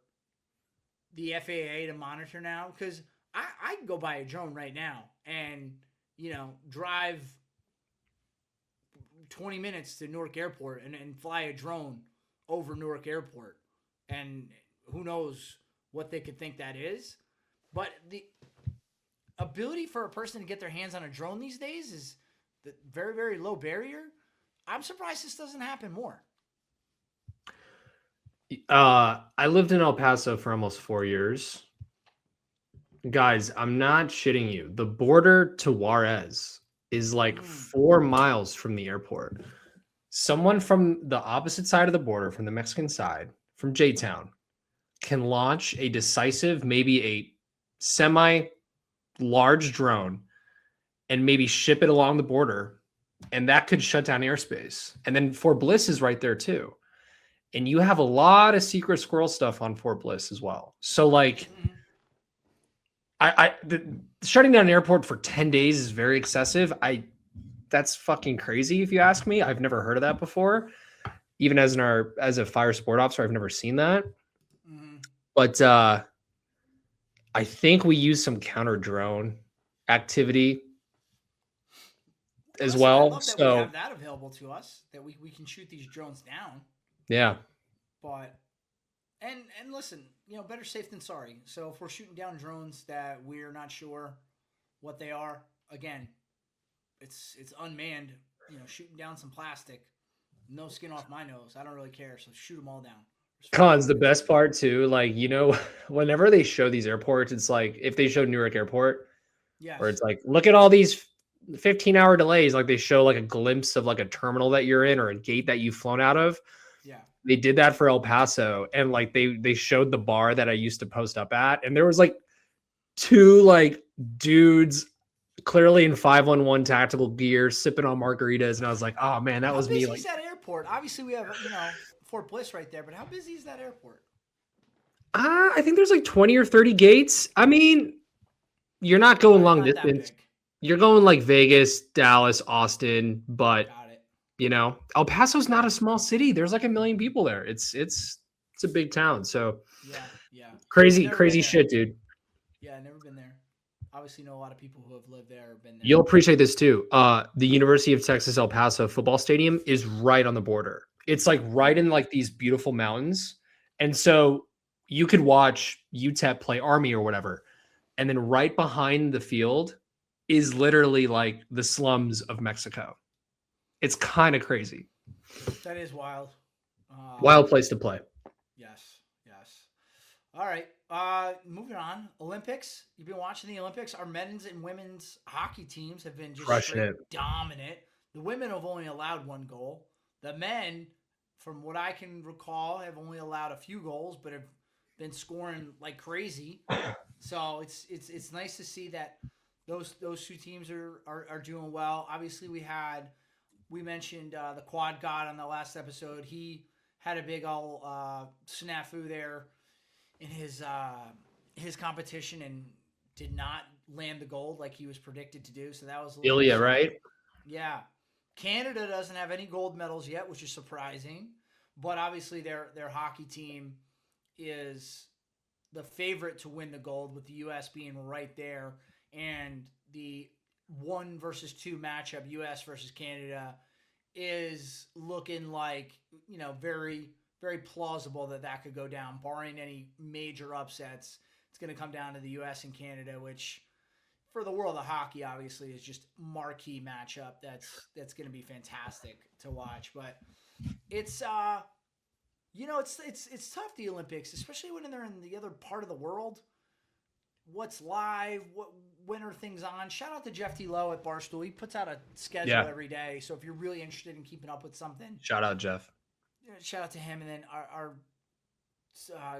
Speaker 1: the FAA to monitor now, because I can go buy a drone right now and, drive 20 minutes to Newark Airport and fly a drone over Newark Airport. And who knows what they could think that is. But the ability for a person to get their hands on a drone these days is the very, very low barrier. I'm surprised this doesn't happen more.
Speaker 2: I lived in El Paso for almost 4 years. Guys, I'm not shitting you. The border to Juarez is like 4 miles from the airport. Someone from the opposite side of the border, from the Mexican side, from J-Town, can launch a decisive, maybe a semi-large drone and maybe ship it along the border, and that could shut down airspace. And then Fort Bliss is right there too. And you have a lot of secret squirrel stuff on Fort Bliss as well. So like, shutting down an airport for 10 days is very excessive. That's fucking crazy if you ask me. I've never heard of that before. Even as a fire support officer, I've never seen that.
Speaker 1: Mm-hmm.
Speaker 2: But I think we use some counter drone activity as well.
Speaker 1: I love that we have that available to us, that we can shoot these drones down.
Speaker 2: Yeah.
Speaker 1: But and listen, better safe than sorry. So if we're shooting down drones that we're not sure what they are, again, it's unmanned. Shooting down some plastic, no skin off my nose. I don't really care. So shoot them all down.
Speaker 2: Cons, the best part too, like, whenever they show these airports, it's like if they show Newark Airport,
Speaker 1: yes,
Speaker 2: where it's like, look at all these 15-hour delays, like they show like a glimpse of like a terminal that you're in or a gate that you've flown out of.
Speaker 1: Yeah.
Speaker 2: They did that for El Paso, and like they showed the bar that I used to post up at, and there was like 2 like dudes clearly in 511 tactical gear sipping on margaritas, and I was like, oh man, that was me.
Speaker 1: How busy is that airport? Obviously we have Fort Bliss right there, but how busy is that airport?
Speaker 2: I think there's like 20 or 30 gates. I mean, you're not going long distance. You're going like Vegas, Dallas, Austin, but El Paso's not a small city. There's like 1 million people there. It's a big town. So
Speaker 1: yeah.
Speaker 2: Crazy shit, dude.
Speaker 1: Yeah, I've never been there. Obviously know a lot of people who have lived there or been there.
Speaker 2: You'll appreciate this too. The University of Texas El Paso football stadium is right on the border. It's like right in like these beautiful mountains. And so you could watch UTEP play Army or whatever. And then right behind the field is literally like the slums of Mexico. It's kind of crazy.
Speaker 1: That is wild.
Speaker 2: Wild place to play.
Speaker 1: Yes. All right. Moving on. Olympics. You've been watching the Olympics. Our men's and women's hockey teams have been just straight dominant. The women have only allowed 1 goal. The men, from what I can recall, have only allowed a few goals, but have been scoring like crazy. So it's nice to see that those 2 teams are doing well. Obviously, we mentioned the quad god on the last episode. He had a big old snafu there in his competition and did not land the gold like he was predicted to do. So that was
Speaker 2: Ilya, right?
Speaker 1: Yeah. Canada doesn't have any gold medals yet, which is surprising. But obviously their hockey team is the favorite to win the gold, with the U.S. being right there, and the 1 versus 2 matchup, U.S. versus Canada, is looking like, very, very plausible that could go down, barring any major upsets. It's going to come down to the U.S. and Canada, which for the world of hockey, obviously, is just marquee matchup. That's going to be fantastic to watch. But it's it's tough, the Olympics, especially when they're in the other part of the world. What's live? When are things on? Shout out to Jeff T. Lowe at Barstool. He puts out a schedule every day. So if you're really interested in keeping up with something,
Speaker 2: shout out Jeff.
Speaker 1: Shout out to him. And then our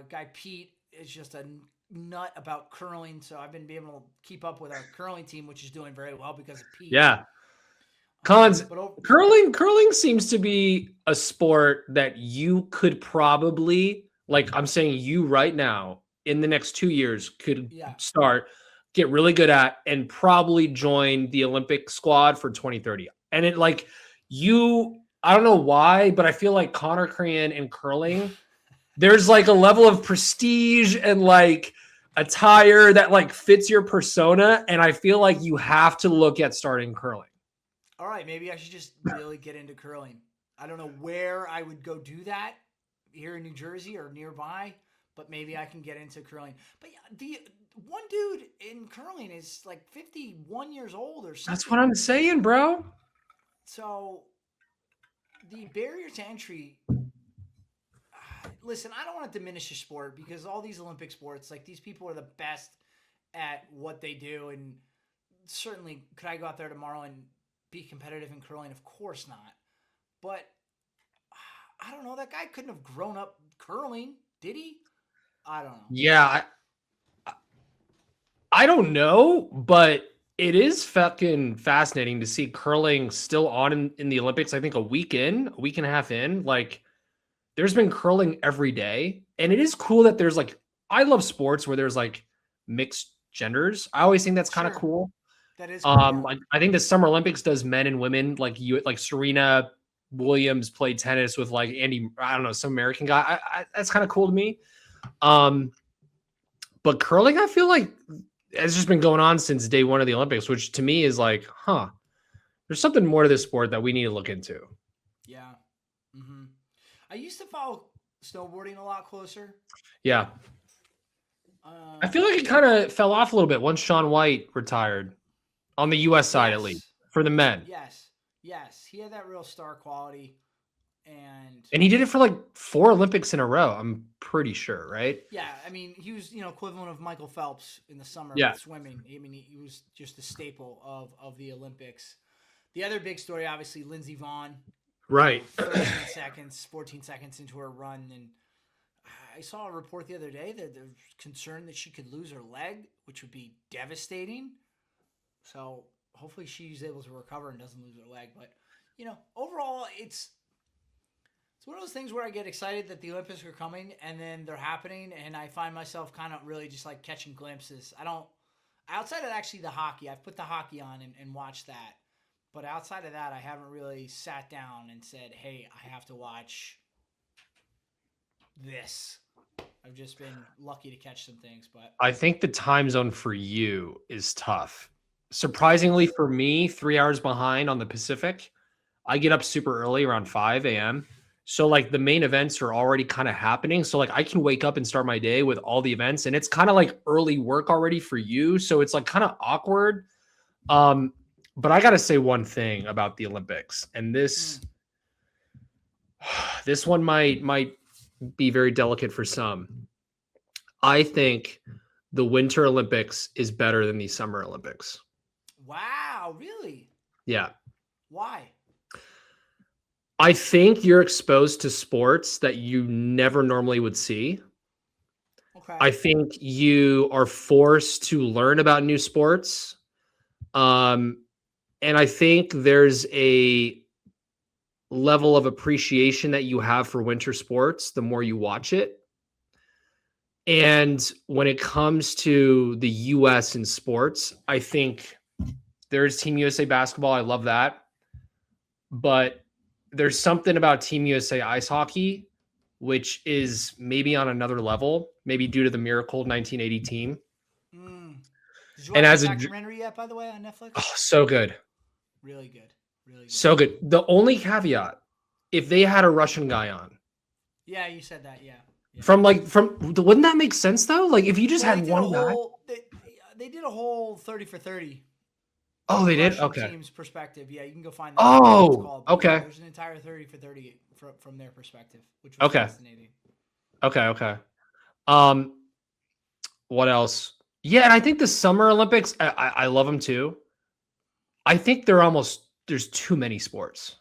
Speaker 1: guy Pete is just a nut about curling. So I've been able to keep up with our curling team, which is doing very well because of Pete.
Speaker 2: Yeah. Collins, curling seems to be a sport that you could probably, like I'm saying, you right now in the next 2 years could get really good at, and probably join the Olympic squad for 2030. And it I don't know why, but I feel like Connor Crayon and curling, there's like a level of prestige and like attire that like fits your persona. And I feel like you have to look at starting curling.
Speaker 1: All right, maybe I should just really get into curling. I don't know where I would go do that, here in New Jersey or nearby, but maybe I can get into curling. But yeah, the one dude in curling is like 51 years old or something.
Speaker 2: That's what I'm saying, bro.
Speaker 1: So the barrier to entry, listen, I don't want to diminish the sport, because all these Olympic sports, like, these people are the best at what they do. And certainly, could I go out there tomorrow and be competitive in curling? Of course not. But I don't know. That guy couldn't have grown up curling, did he? I don't know.
Speaker 2: Yeah, I don't know, but it is fucking fascinating to see curling still on in the Olympics. I think a week and a half in, like, there's been curling every day. And it is cool that there's like, I love sports where there's like mixed genders. I always think that's kind of cool.
Speaker 1: That is cool.
Speaker 2: Like, I think the Summer Olympics does men and women. Like Serena Williams played tennis with like I don't know, some American guy. That's kind of cool to me. But curling, I feel like it's just been going on since day one of the Olympics, which to me is like, there's something more to this sport that we need to look into.
Speaker 1: Yeah. Mm-hmm. I used to follow snowboarding a lot closer.
Speaker 2: Yeah. I feel like it kind of fell off a little bit once Shaun White retired. On the U.S. side, at least, for the men.
Speaker 1: Yes. He had that real star quality. And
Speaker 2: he did it for like 4 Olympics in a row, I'm pretty sure, right?
Speaker 1: Yeah, I mean, he was, equivalent of Michael Phelps in the summer with swimming. I mean, he was just a staple of the Olympics. The other big story, obviously, Lindsey Vonn.
Speaker 2: Right.
Speaker 1: 14 seconds into her run. And I saw a report the other day that they're concerned that she could lose her leg, which would be devastating. So hopefully she's able to recover and doesn't lose her leg. But, overall, it's one of those things where I get excited that the Olympics are coming and then they're happening, and I find myself kind of really just like catching glimpses. Outside of actually the hockey, I've put the hockey on and watched that. But outside of that, I haven't really sat down and said, hey, I have to watch this. I've just been lucky to catch some things. But
Speaker 2: I think the time zone for you is tough. Surprisingly for me, 3 hours behind on the Pacific. I get up super early, around 5 a.m. So like the main events are already kind of happening. So like I can wake up and start my day with all the events, and it's kind of like early work already for you. So it's like kind of awkward. But I got to say one thing about the Olympics, and this one might be very delicate for some. I think the Winter Olympics is better than the Summer Olympics.
Speaker 1: Wow, really?
Speaker 2: Yeah.
Speaker 1: Why?
Speaker 2: I think you're exposed to sports that you never normally would see.
Speaker 1: Okay.
Speaker 2: I think you are forced to learn about new sports. And I think there's a level of appreciation that you have for winter sports the more you watch it. And when it comes to the U.S. in sports, I think there's Team USA basketball. I love that. But there's something about Team USA ice hockey which is maybe on another level, maybe due to the Miracle 1980 team.
Speaker 1: Mm. Did you
Speaker 2: And
Speaker 1: watch the
Speaker 2: as a
Speaker 1: documentary yet, by the way, on Netflix?
Speaker 2: so good.
Speaker 1: Really good. Really good.
Speaker 2: So good. The only caveat, if they had a Russian guy on,
Speaker 1: Yeah, you said that. Yeah. Yeah.
Speaker 2: wouldn't that make sense though? Like if you just
Speaker 1: Well,
Speaker 2: had one guy.
Speaker 1: they did a whole 30 for 30
Speaker 2: Oh,
Speaker 1: from the
Speaker 2: they did?
Speaker 1: Russian
Speaker 2: Okay.
Speaker 1: team's perspective. Yeah, you can go find that. I forget what it's
Speaker 2: Oh,
Speaker 1: called, but yeah,
Speaker 2: okay.
Speaker 1: there's an entire 30 for 30 from their perspective, which was
Speaker 2: Okay.
Speaker 1: fascinating.
Speaker 2: Okay. Um, what else? Yeah, and I think the Summer Olympics, I love them too. I think there's too many sports.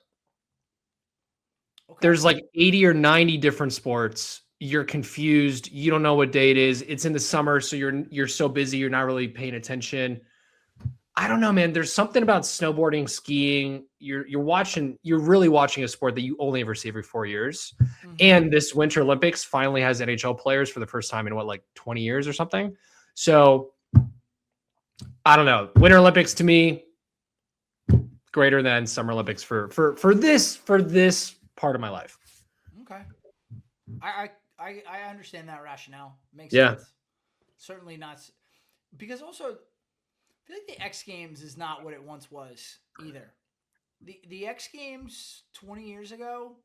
Speaker 1: Okay.
Speaker 2: There's like 80 or 90 different sports. You're confused. You don't know what day it is. It's in the summer, so you're so busy, you're not really paying attention. I don't know, man. There's something about snowboarding, skiing. You're really watching a sport that you only ever see every 4 years.
Speaker 1: Mm-hmm.
Speaker 2: And this Winter Olympics finally has NHL players for the first time in like 20 years or something. So I don't know. Winter Olympics to me, greater than Summer Olympics for this part of my life.
Speaker 1: Okay. I understand that rationale. Makes
Speaker 2: Yeah.
Speaker 1: sense. Certainly not because also I feel like the X Games is not what it once was either. The X Games 20 years ago,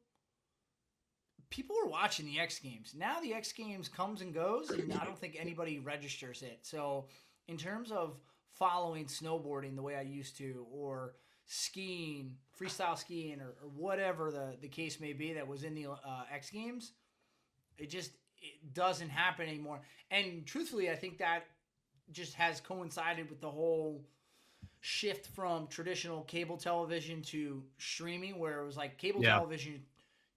Speaker 1: people were watching the X Games. Now the X Games comes and goes, and I don't think anybody registers it. So, in terms of following snowboarding the way I used to, or skiing, freestyle skiing, or whatever the case may be that was in the X Games, it doesn't happen anymore. And truthfully, I think that just has coincided with the whole shift from traditional cable television to streaming, where it was like cable
Speaker 2: Yeah.
Speaker 1: television,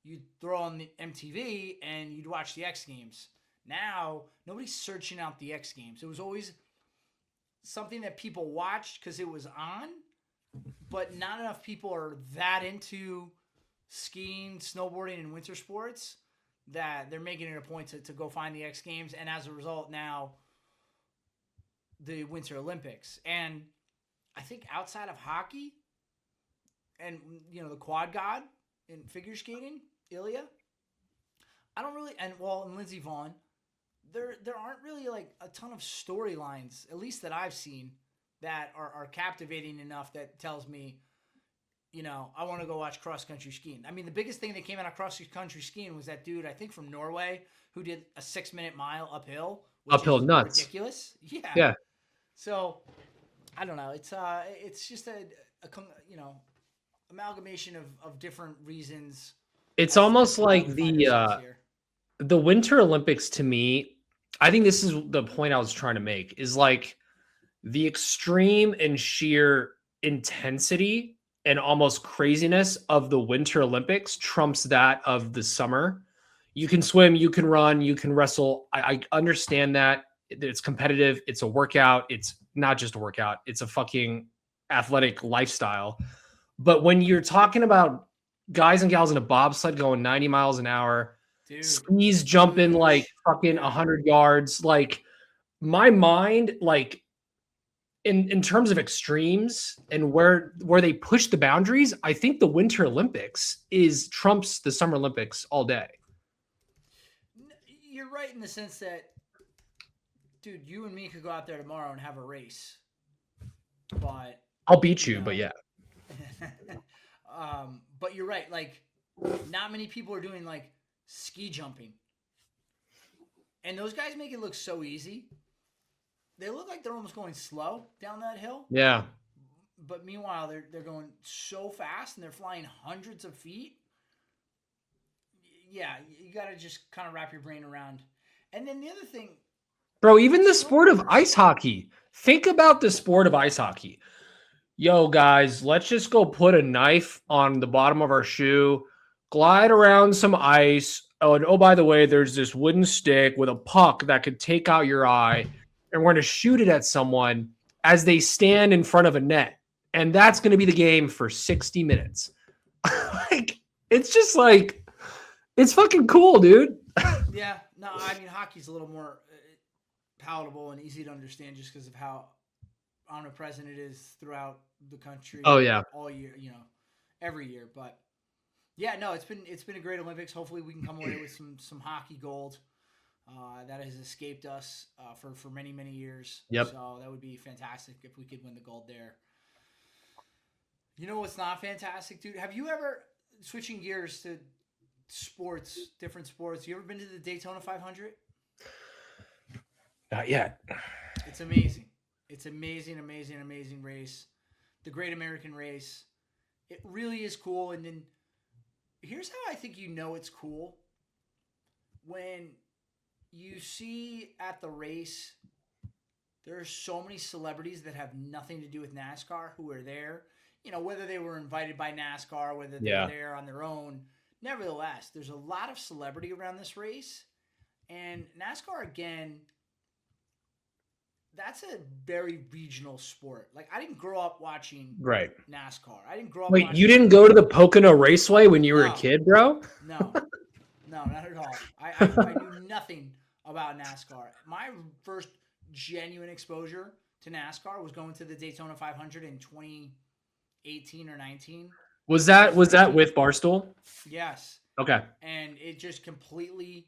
Speaker 1: you'd throw on the MTV and you'd watch the X Games. Now, nobody's searching out the X Games. It was always something that people watched because it was on, but not enough people are that into skiing, snowboarding, and winter sports that they're making it a point to go find the X Games. And as a result, now the Winter Olympics. And I think outside of hockey and, the quad god in figure skating, Ilya, I don't really, and Lindsey Vaughn, there aren't really like a ton of storylines, at least that I've seen, that are captivating enough that tells me, I want to go watch cross country skiing. I mean, the biggest thing that came out of cross country skiing was that dude, I think from Norway, who did a 6-minute mile uphill, which
Speaker 2: Uphill
Speaker 1: is
Speaker 2: nuts.
Speaker 1: ridiculous. Yeah.
Speaker 2: Yeah.
Speaker 1: So I don't know. It's just a amalgamation of different reasons.
Speaker 2: It's
Speaker 1: as
Speaker 2: almost
Speaker 1: to why
Speaker 2: like
Speaker 1: we find ourselves here.
Speaker 2: the Winter Olympics to me, I think this is the point I was trying to make, is like the extreme and sheer intensity and almost craziness of the Winter Olympics trumps that of the summer. You can swim, you can run, you can wrestle. I understand that it's competitive. It's a workout. It's not just a workout. It's a fucking athletic lifestyle. But when you're talking about guys and gals in a bobsled going 90 miles an hour,
Speaker 1: Dude,
Speaker 2: skis jumping like fucking 100 yards, like my mind, like in terms of extremes and where they push the boundaries, I think the Winter Olympics is trumps the Summer Olympics all day.
Speaker 1: You're right in the sense that, dude, you and me could go out there tomorrow and have a race, but
Speaker 2: I'll beat you, but yeah.
Speaker 1: But you're right. Like, not many people are doing like ski jumping, and those guys make it look so easy. They look like they're almost going slow down that hill.
Speaker 2: Yeah.
Speaker 1: But meanwhile, they're going so fast and they're flying hundreds of feet. Yeah, you got to just kind of wrap your brain around. And then the other thing,
Speaker 2: bro, even the sport of ice hockey. Think about the sport of ice hockey. Yo, guys, let's just go put a knife on the bottom of our shoe, glide around some ice. Oh, and by the way, there's this wooden stick with a puck that could take out your eye, and we're going to shoot it at someone as they stand in front of a net. And that's going to be the game for 60 minutes. Like, it's just like, it's fucking cool, dude.
Speaker 1: Yeah, no, I mean, hockey's a little more palatable and easy to understand just because of how omnipresent it is throughout the country.
Speaker 2: Oh, yeah.
Speaker 1: All year, every year. But Yeah, no, it's been a great Olympics. Hopefully, we can come away with some hockey gold that has escaped us for many years.
Speaker 2: Yep.
Speaker 1: So that would be fantastic if we could win the gold there. You know what's not fantastic, dude? Have you ever, switching gears to sports, different sports? You ever been to the Daytona 500?
Speaker 2: Not yet.
Speaker 1: It's amazing. It's amazing race. The Great American Race. It really is cool. And then here's how I think you know it's cool. When you see at the race, there are so many celebrities that have nothing to do with NASCAR who are there. You know, whether they were invited by NASCAR, whether they were
Speaker 2: Yeah.
Speaker 1: there on their own. Nevertheless, there's a lot of celebrity around this race. And NASCAR, again, that's a very regional sport. Like, I didn't grow up watching
Speaker 2: Right.
Speaker 1: NASCAR. I didn't grow up
Speaker 2: Wait, you
Speaker 1: watching.
Speaker 2: didn't go to the Pocono Raceway when you were a
Speaker 1: No,
Speaker 2: kid, bro?
Speaker 1: no, no, not at all. I knew nothing about NASCAR. My first genuine exposure to NASCAR was going to the Daytona 500 in 2018 or 19.
Speaker 2: Was
Speaker 1: It was
Speaker 2: that with Barstool?
Speaker 1: yes,
Speaker 2: Okay.
Speaker 1: and it just completely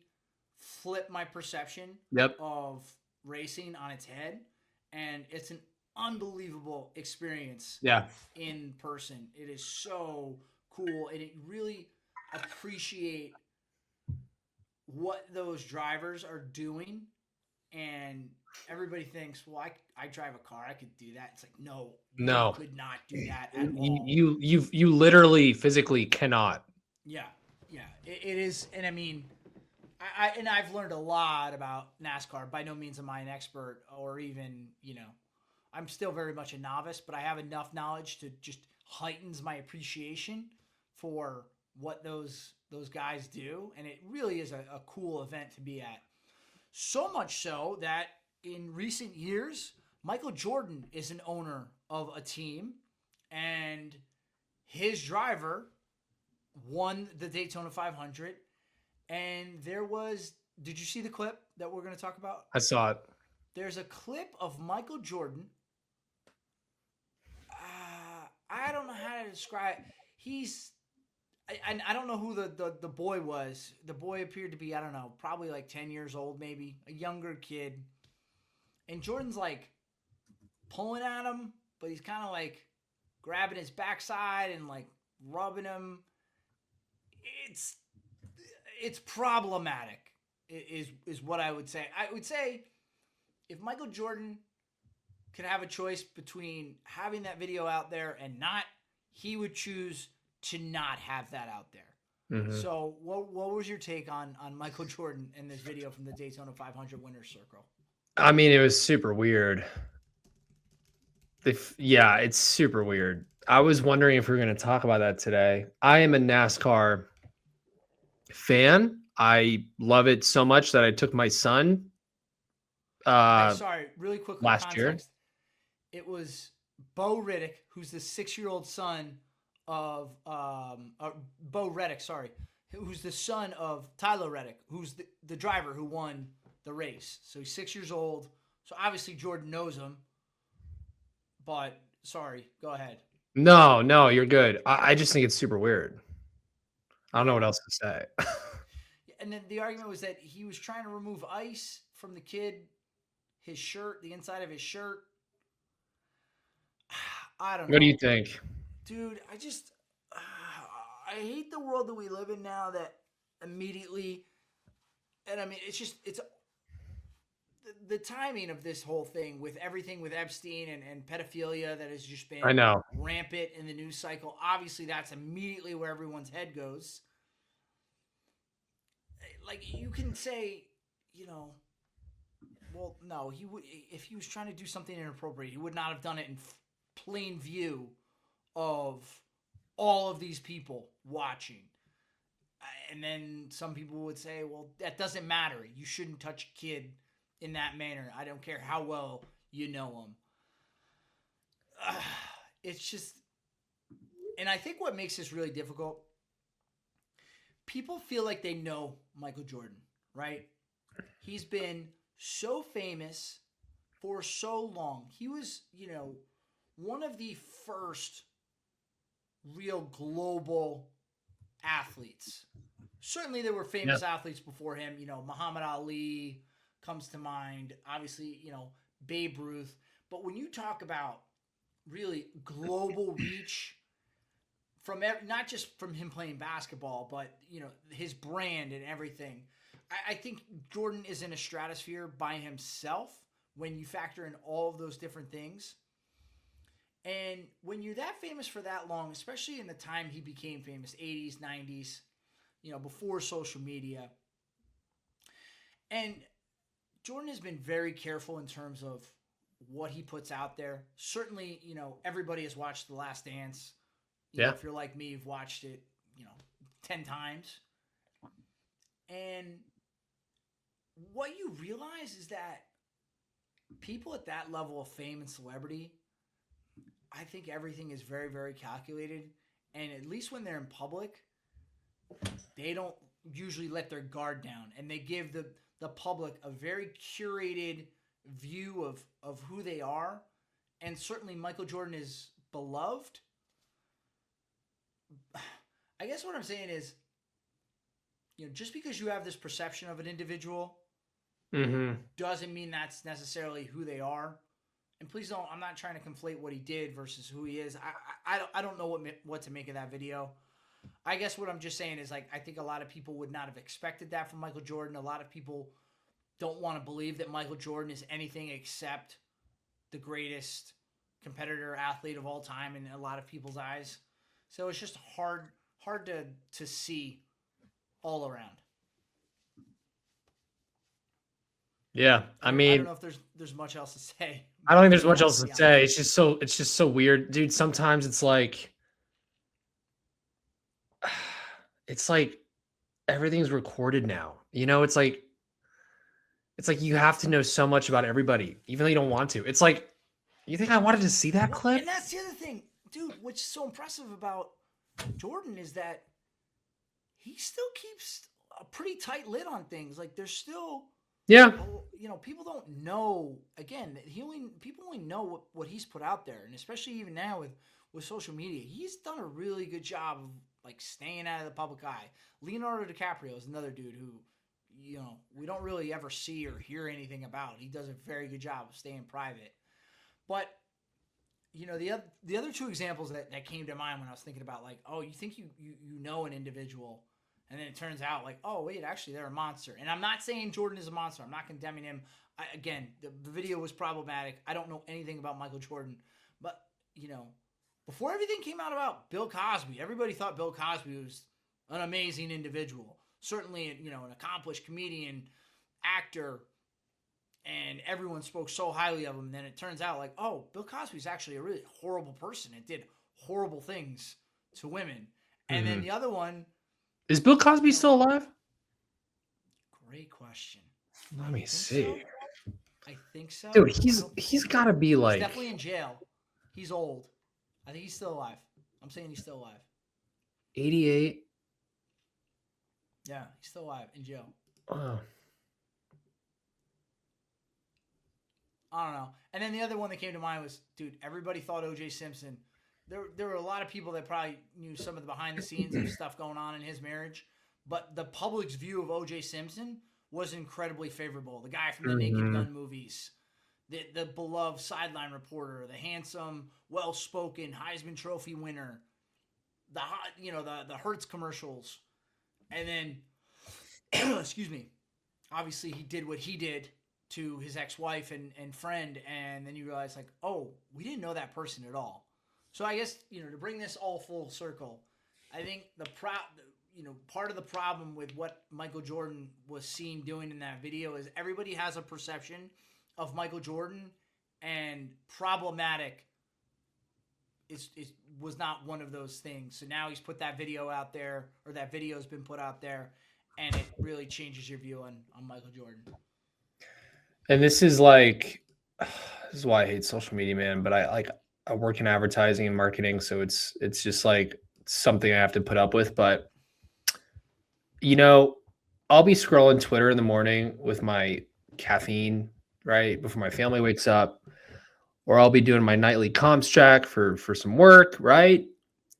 Speaker 1: flipped my perception
Speaker 2: Yep.
Speaker 1: of racing on its head, and it's an unbelievable experience
Speaker 2: Yeah.
Speaker 1: in person. It is so cool, and it really appreciate what those drivers are doing. And everybody thinks, well, I drive a car, I could do that. It's like, no,
Speaker 2: No.
Speaker 1: you could not do that at all.
Speaker 2: You literally physically cannot.
Speaker 1: Yeah, it is, and I mean, I've learned a lot about NASCAR. By no means am I an expert, or even I'm still very much a novice, but I have enough knowledge to just heightens my appreciation for what those guys do, and it really is a cool event to be at. So much so that in recent years, Michael Jordan is an owner of a team, and his driver won the Daytona 500. And there was, did you see the clip that we're going to talk about?
Speaker 2: I saw it.
Speaker 1: There's a clip of Michael Jordan. I don't know how to describe it. I don't know who the boy was. The boy appeared to be, I don't know, probably like 10 years old, maybe a younger kid. And Jordan's like pulling at him, but he's kind of like grabbing his backside and like rubbing him. It's problematic, is what I would say. I would say if Michael Jordan could have a choice between having that video out there and not, he would choose to not have that out there.
Speaker 2: Mhm.
Speaker 1: So what was your take on Michael Jordan in this video from the Daytona 500 Winners Circle?
Speaker 2: I mean, it was super weird. Yeah, it's super weird. I was wondering if we were going to talk about that today. I am a NASCAR fan. I love it so much that I took my son
Speaker 1: Sorry, really quick
Speaker 2: last
Speaker 1: context. It was Bo Riddick, who's the 6-year-old son of Bo Reddick, sorry, who's the son of Tyler Reddick, who's the driver who won the race. So he's 6 years old. So obviously Jordan knows him. But sorry, go ahead.
Speaker 2: No, you're good. I just think it's super weird. I don't know what else to say.
Speaker 1: And then the argument was that he was trying to remove ice from the kid, his shirt, the inside of his shirt. I don't know.
Speaker 2: What do you think?
Speaker 1: Dude, I hate the world that we live in now that immediately, and I mean, it's the timing of this whole thing with everything with Epstein and pedophilia that has just been
Speaker 2: I know.
Speaker 1: rampant in the news cycle. Obviously, that's immediately where everyone's head goes. Like, you can say, well, no, if he was trying to do something inappropriate, he would not have done it in plain view of all of these people watching. And then some people would say, well, that doesn't matter. You shouldn't touch a kid in that manner. I don't care how well you know him. It's just, and I think what makes this really difficult, people feel like they know Michael Jordan, right? He's been so famous for so long. He was, one of the first real global athletes. Certainly there were famous athletes before him. Muhammad Ali comes to mind. Obviously, Babe Ruth. But when you talk about really global reach from not just from him playing basketball, but his brand and everything, I think Jordan is in a stratosphere by himself when you factor in all of those different things. And when you're that famous for that long, especially in the time he became famous, 80s, 90s, before social media. And Jordan has been very careful in terms of what he puts out there. Certainly, everybody has watched The Last Dance. If you're like me, you've watched it, 10 times. And what you realize is that people at that level of fame and celebrity, I think everything is very, very calculated. And at least when they're in public, they don't usually let their guard down. And they give the public a very curated view of who they are. And certainly Michael Jordan is beloved. I guess what I'm saying is, just because you have this perception of an individual doesn't mean that's necessarily who they are. And please don't, I'm not trying to conflate what he did versus who he is. I don't know what to make of that video. I guess what I'm just saying is, I think a lot of people would not have expected that from Michael Jordan. A lot of people don't want to believe that Michael Jordan is anything except the greatest competitor athlete of all time in a lot of people's eyes. So it's just hard to see all around.
Speaker 2: Yeah, I mean,
Speaker 1: I don't know if there's much else to say.
Speaker 2: I don't think there's much else to say. It's just so weird, dude. Sometimes it's like everything's recorded now. It's like you have to know so much about everybody, even though you don't want to. It's like, you think I wanted to see that clip?
Speaker 1: And that's the other thing, dude. What's so impressive about Jordan is that he still keeps a pretty tight lid on things. Like, there's still, people don't know. Again, people only know what he's put out there, and especially even now with social media, he's done a really good job of staying out of the public eye. Leonardo DiCaprio is another dude who, we don't really ever see or hear anything about. He does a very good job of staying private. But the other two examples that came to mind when I was thinking about, you think you know an individual, and then it turns out oh wait, actually they're a monster. And I'm not saying Jordan is a monster. I'm not condemning him. Again, the video was problematic. I don't know anything about Michael Jordan, but before everything came out about Bill Cosby, everybody thought Bill Cosby was an amazing individual. Certainly, an accomplished comedian, actor, and everyone spoke so highly of him. And then it turns out Bill Cosby's actually a really horrible person and did horrible things to women. And then the other one,
Speaker 2: is Bill Cosby still alive?
Speaker 1: Great question.
Speaker 2: Let me see.
Speaker 1: So? I think so.
Speaker 2: Dude, he's got to be
Speaker 1: he's definitely in jail. He's old. I think he's still alive. I'm saying he's still alive.
Speaker 2: 88.
Speaker 1: Yeah, he's still alive in jail.
Speaker 2: Wow.
Speaker 1: I don't know. And then the other one that came to mind was, dude, everybody thought O.J. Simpson. There were a lot of people that probably knew some of the behind the scenes of stuff going on in his marriage, but the public's view of O.J. Simpson was incredibly favorable. The guy from the Naked Gun movies, the beloved sideline reporter, the handsome, well-spoken Heisman Trophy winner, the Hertz commercials, and then, excuse me, obviously he did what he did to his ex-wife and friend, and then you realize oh, we didn't know that person at all. So I guess, to bring this all full circle, I think part of the problem with what Michael Jordan was seen doing in that video is everybody has a perception of Michael Jordan, and problematic was not one of those things. So now he's put that video out there, or that video has been put out there, and it really changes your view on Michael Jordan.
Speaker 2: And this is why I hate social media, man. But I work in advertising and marketing, so it's just something I have to put up with. But I'll be scrolling Twitter in the morning with my caffeine right before my family wakes up, or I'll be doing my nightly comms check for some work, right?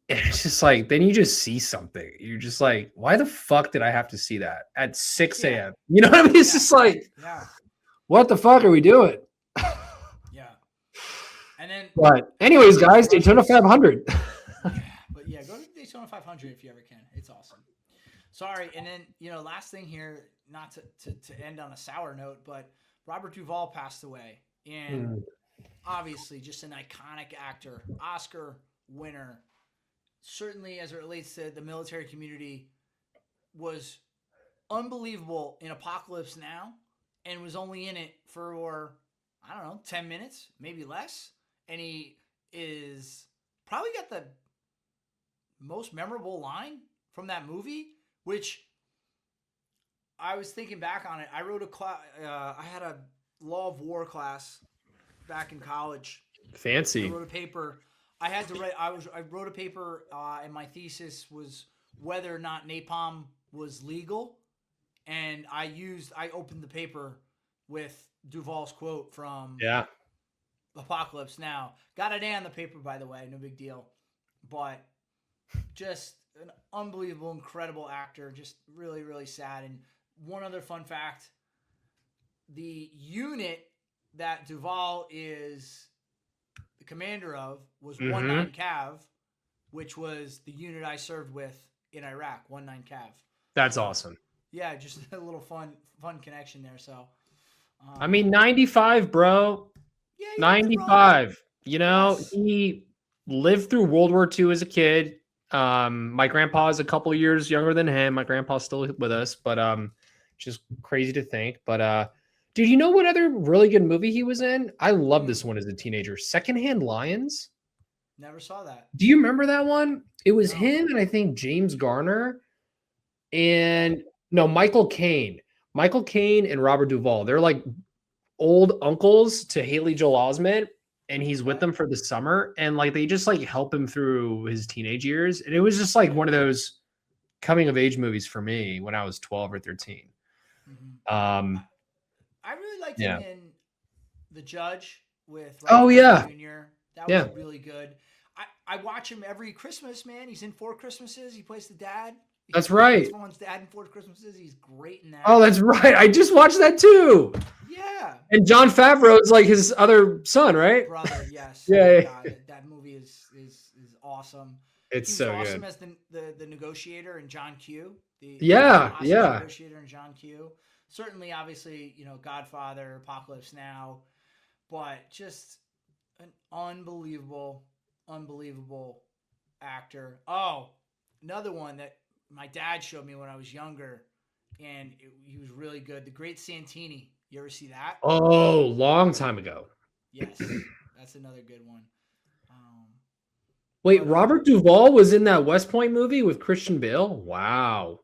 Speaker 2: And it's just like, then you just see something. You're just like, why the fuck did I have to see that at 6
Speaker 1: Yeah.
Speaker 2: a.m.? You know what I mean? It's
Speaker 1: Yeah.
Speaker 2: just like,
Speaker 1: Yeah.
Speaker 2: what the fuck are we doing?
Speaker 1: Yeah. And then,
Speaker 2: But
Speaker 1: and then
Speaker 2: anyways,
Speaker 1: George
Speaker 2: guys, Daytona
Speaker 1: Russell's.
Speaker 2: 500.
Speaker 1: Yeah, but yeah, go to Daytona 500 if you ever can. It's awesome. Sorry, and then last thing here, not to end on a sour note, but Robert Duvall passed away, and
Speaker 2: Mm,
Speaker 1: obviously just an iconic actor, Oscar winner. Certainly, as it relates to the military community, was unbelievable in Apocalypse Now, and was only in it for I don't know 10 minutes, maybe less, and he is probably got the most memorable line from that movie, which I was thinking back on it. I wrote a class. I had a law of war class back in college. I
Speaker 2: fancy.
Speaker 1: wrote a paper. I had to write. I wrote a paper, and my thesis was whether or not napalm was legal. And I opened the paper with Duvall's quote from
Speaker 2: Yeah.
Speaker 1: Apocalypse Now. Got an A on the paper, by the way. No big deal. But just an unbelievable, incredible actor. Just really, really sad. And one other fun fact: the unit that Duvall is the commander of was 19 Cav, which was the unit I served with in Iraq. 19 Cav.
Speaker 2: That's
Speaker 1: So
Speaker 2: awesome.
Speaker 1: yeah, just a little fun connection there. So
Speaker 2: I mean, 95, bro.
Speaker 1: yeah, he did the run.
Speaker 2: 95.
Speaker 1: Yes.
Speaker 2: He lived through World War II as a kid. My grandpa is a couple years younger than him. My grandpa's still with us, but just crazy to think. But dude, you know what other really good movie he was in? I love this one as a teenager. Secondhand Lions.
Speaker 1: Never saw that.
Speaker 2: Do you remember that one? It was
Speaker 1: No.
Speaker 2: him and I think James Garner and no, Michael Caine. Michael Caine and Robert Duvall. They're like old uncles to Haley Joel Osment, and he's with
Speaker 1: Okay.
Speaker 2: them for the summer, and like they just like help him through his teenage years. And it was just like one of those coming of age movies for me when I was 12 or 13.
Speaker 1: Mm-hmm.
Speaker 2: Um,
Speaker 1: I really liked him
Speaker 2: yeah.
Speaker 1: in The Judge with
Speaker 2: Oh
Speaker 1: Robert
Speaker 2: yeah.
Speaker 1: Downey Jr. That was
Speaker 2: Yeah.
Speaker 1: really good. I watch him every Christmas, man. He's in Four Christmases. He plays the dad.
Speaker 2: That's
Speaker 1: He plays
Speaker 2: right.
Speaker 1: Vaughn's dad in Four Christmases. He's great in
Speaker 2: Oh,
Speaker 1: that.
Speaker 2: that's right. I just watched that too.
Speaker 1: Yeah.
Speaker 2: And John Favreau is like his other son, right?
Speaker 1: Brother, yes.
Speaker 2: Yeah,
Speaker 1: Oh my
Speaker 2: yeah.
Speaker 1: God, that movie is awesome.
Speaker 2: It's
Speaker 1: He was
Speaker 2: so
Speaker 1: awesome
Speaker 2: good.
Speaker 1: as the negotiator in John Q. The
Speaker 2: Yeah,
Speaker 1: hostage
Speaker 2: yeah.
Speaker 1: negotiator in John Q. Certainly, obviously, Godfather, Apocalypse Now, but just an unbelievable actor. Oh, another one that my dad showed me when I was younger, and he was really good. The Great Santini. You ever see that?
Speaker 2: Oh, long time ago.
Speaker 1: Yes, that's another good one.
Speaker 2: Wait,
Speaker 1: But
Speaker 2: Robert Duvall was in that West Point movie with Christian Bale? Wow.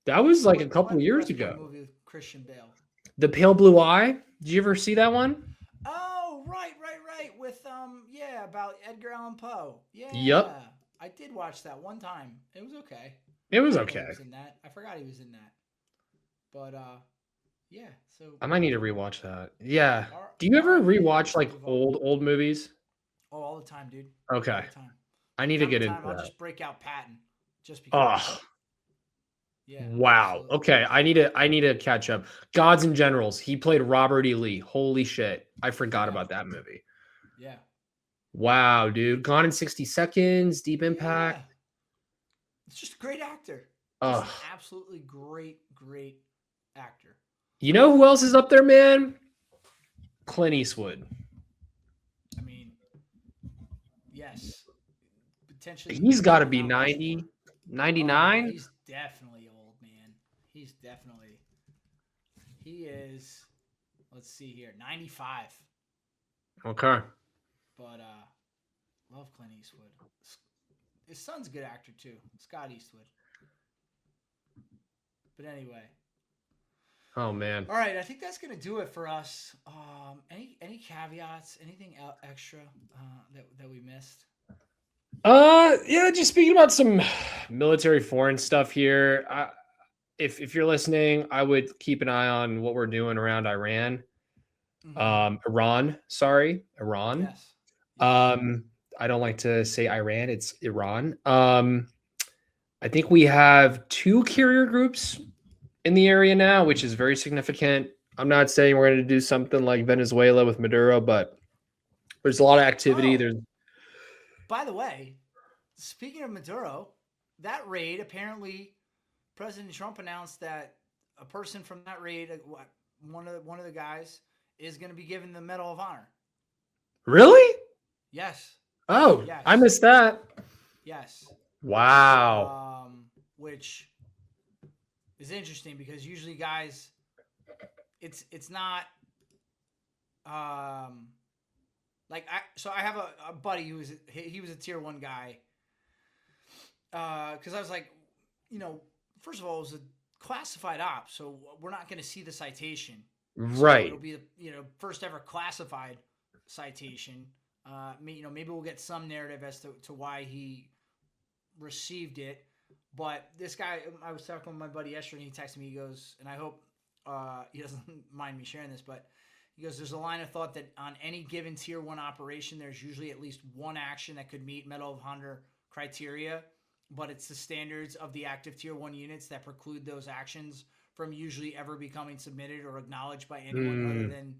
Speaker 2: That was like a couple
Speaker 1: what
Speaker 2: years
Speaker 1: West Point
Speaker 2: ago.
Speaker 1: movie with Christian Bale?
Speaker 2: The Pale Blue Eye. Did you ever see that one?
Speaker 1: Oh, right. With yeah, about Edgar Allan Poe.
Speaker 2: Yep.
Speaker 1: Yeah, I did watch that one time. It was okay.
Speaker 2: It was
Speaker 1: I didn't know
Speaker 2: okay.
Speaker 1: he was in that. I forgot he was in that. But yeah. So
Speaker 2: I might need to rewatch that. Yeah.
Speaker 1: R-
Speaker 2: Do you ever
Speaker 1: R.I.P.
Speaker 2: rewatch
Speaker 1: Robert
Speaker 2: like
Speaker 1: Duvall.
Speaker 2: old movies?
Speaker 1: Oh, all the time, dude.
Speaker 2: Okay.
Speaker 1: All the time.
Speaker 2: I need to
Speaker 1: Time
Speaker 2: get
Speaker 1: to
Speaker 2: into
Speaker 1: time, I'll
Speaker 2: that.
Speaker 1: just break out Patton, just because.
Speaker 2: Oh,
Speaker 1: Yeah.
Speaker 2: wow.
Speaker 1: Absolutely.
Speaker 2: Okay. I need to catch up. Gods and Generals. He played Robert E. Lee. Holy shit. I forgot
Speaker 1: Yeah.
Speaker 2: about that movie.
Speaker 1: Yeah.
Speaker 2: Wow, dude. Gone in 60 Seconds, Deep Impact.
Speaker 1: Yeah. It's just a great actor. Just
Speaker 2: Oh,
Speaker 1: an absolutely great actor.
Speaker 2: you know who else is up there, man? Clint Eastwood.
Speaker 1: I mean, yes, potentially.
Speaker 2: He's got to be
Speaker 1: Mount
Speaker 2: 90,
Speaker 1: Rushmore.
Speaker 2: 99.
Speaker 1: He's definitely old, man. He's definitely. He is. Let's see here, 95.
Speaker 2: Okay.
Speaker 1: But love Clint Eastwood. His son's a good actor too, Scott Eastwood. But anyway.
Speaker 2: Oh man.
Speaker 1: All right, I think that's gonna do it for us. Any caveats? Anything extra that we missed?
Speaker 2: Yeah, just speaking about some military foreign stuff here. If you're listening, I would keep an eye on what we're doing around Iran.
Speaker 1: Mm-hmm.
Speaker 2: Iran, sorry, Iran.
Speaker 1: Yes. Yes.
Speaker 2: I don't like to say Iran, it's Iran. I think we have 2 carrier groups in the area now, which is very significant. I'm not saying we're going to do something like Venezuela with Maduro, but there's a lot of activity.
Speaker 1: Oh,
Speaker 2: There's
Speaker 1: by the way, speaking of Maduro, that raid apparently President Trump announced that a person from that raid, one of the guys, is going to be given the Medal of Honor.
Speaker 2: Really?
Speaker 1: Yes.
Speaker 2: Oh,
Speaker 1: Yes.
Speaker 2: I missed that.
Speaker 1: Yes.
Speaker 2: Wow.
Speaker 1: Which is interesting because usually guys, it's not like I have a buddy who was he was a tier 1 guy. Because I was like, first of all, it was a classified op, so we're not going to see the citation.
Speaker 2: Right.
Speaker 1: So it'll be the first ever classified citation. Maybe we'll get some narrative as to why he received it. But this guy, I was talking with my buddy yesterday, and he texted me. He goes, and I hope he doesn't mind me sharing this, but he goes, there's a line of thought that on any given tier 1 operation, there's usually at least one action that could meet Medal of Honor criteria, but it's the standards of the active tier 1 units that preclude those actions from usually ever becoming submitted or acknowledged by anyone other than,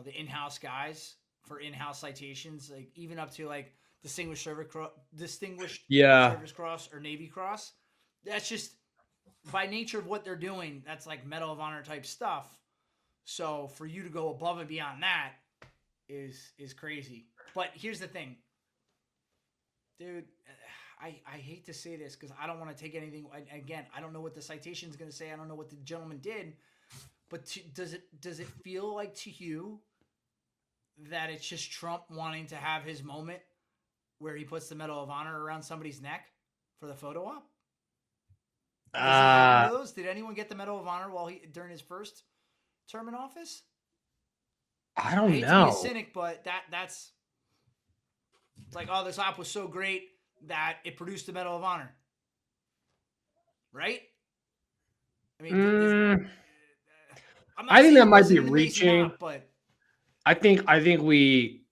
Speaker 1: the in-house guys for in-house citations, like even up to like Distinguished Service Cross or Navy Cross. That's just by nature of what they're doing. That's like Medal of Honor type stuff. So for you to go above and beyond that is crazy. But here's the thing, dude. I hate to say this because I don't want to take anything. Again, I don't know what the citation is going to say. I don't know what the gentleman did. But does it feel like to you that it's just Trump wanting to have his moment where he puts the Medal of Honor around somebody's neck for the photo op? Does it happen to those? Did anyone get the Medal of Honor during his first term in office?
Speaker 2: I don't
Speaker 1: hate
Speaker 2: know.
Speaker 1: to be a cynic, but that's it's like, oh, this op was so great that it produced the Medal of Honor, right? I mean, I'm not
Speaker 2: I think
Speaker 1: saying
Speaker 2: that
Speaker 1: it
Speaker 2: might
Speaker 1: wasn't
Speaker 2: be
Speaker 1: an amazing
Speaker 2: reaching.
Speaker 1: op, but
Speaker 2: I think we.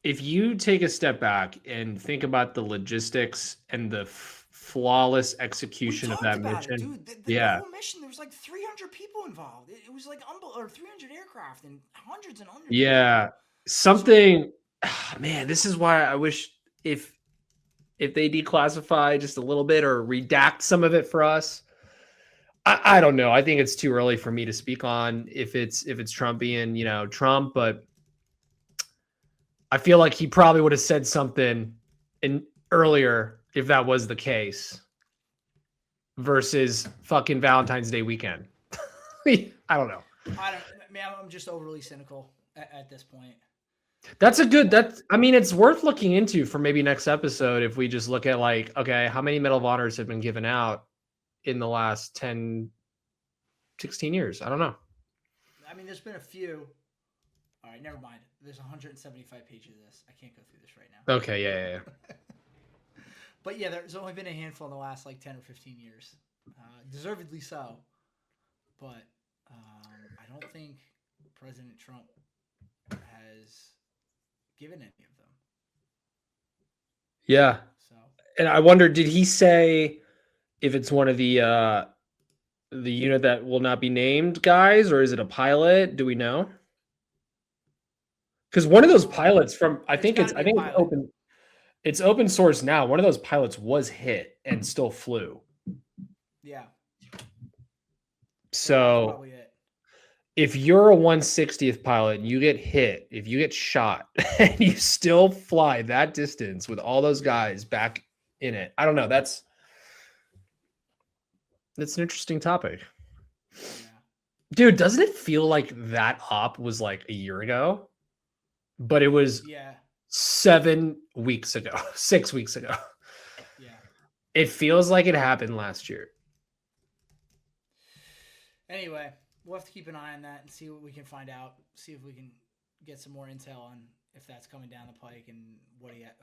Speaker 2: If you take a step back and think about the logistics and the flawless execution of that mission,
Speaker 1: the whole mission, there was like 300 people involved. It was like 300 aircraft and hundreds and hundreds.
Speaker 2: Yeah, something. Man, this is why I wish if they declassify just a little bit or redact some of it for us. I don't know. I think it's too early for me to speak on if it's Trumpian, Trump, but I feel like he probably would have said something earlier if that was the case versus fucking Valentine's Day weekend. I don't know.
Speaker 1: I'm just overly cynical at this point.
Speaker 2: It's worth looking into for maybe next episode if we just look at like, okay, how many Medal of Honors have been given out in the last 10, 16 years? I don't know.
Speaker 1: I mean, there's been a few. All right, never mind. There's 175 pages of this. I can't go through this right now.
Speaker 2: Okay, yeah.
Speaker 1: But yeah, there's only been a handful in the last like 10 or 15 years. Deservedly so. But I don't think President Trump has given any of them.
Speaker 2: Yeah.
Speaker 1: So,
Speaker 2: and I wonder, did he say if it's one of the unit that will not be named guys, or is it a pilot? Do we know? Because one of those pilots from it's open source now. One of those pilots was hit and still flew.
Speaker 1: Yeah.
Speaker 2: So if you're a 160th pilot and you get hit, if you get shot and you still fly that distance with all those guys back in it, I don't know. That's an interesting topic. Yeah. Dude, doesn't it feel like that op was like a year ago? But it was 7 weeks ago, 6 weeks ago.
Speaker 1: Yeah.
Speaker 2: It feels like it happened last year.
Speaker 1: Anyway, we'll have to keep an eye on that and see what we can find out. See if we can get some more intel on if that's coming down the pike and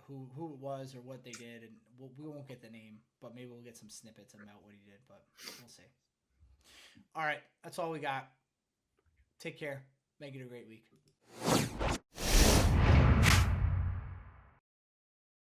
Speaker 1: who it was or what they did. And we won't get the name, but maybe we'll get some snippets about what he did. But we'll see. All right, that's all we got. Take care. Make it a great week.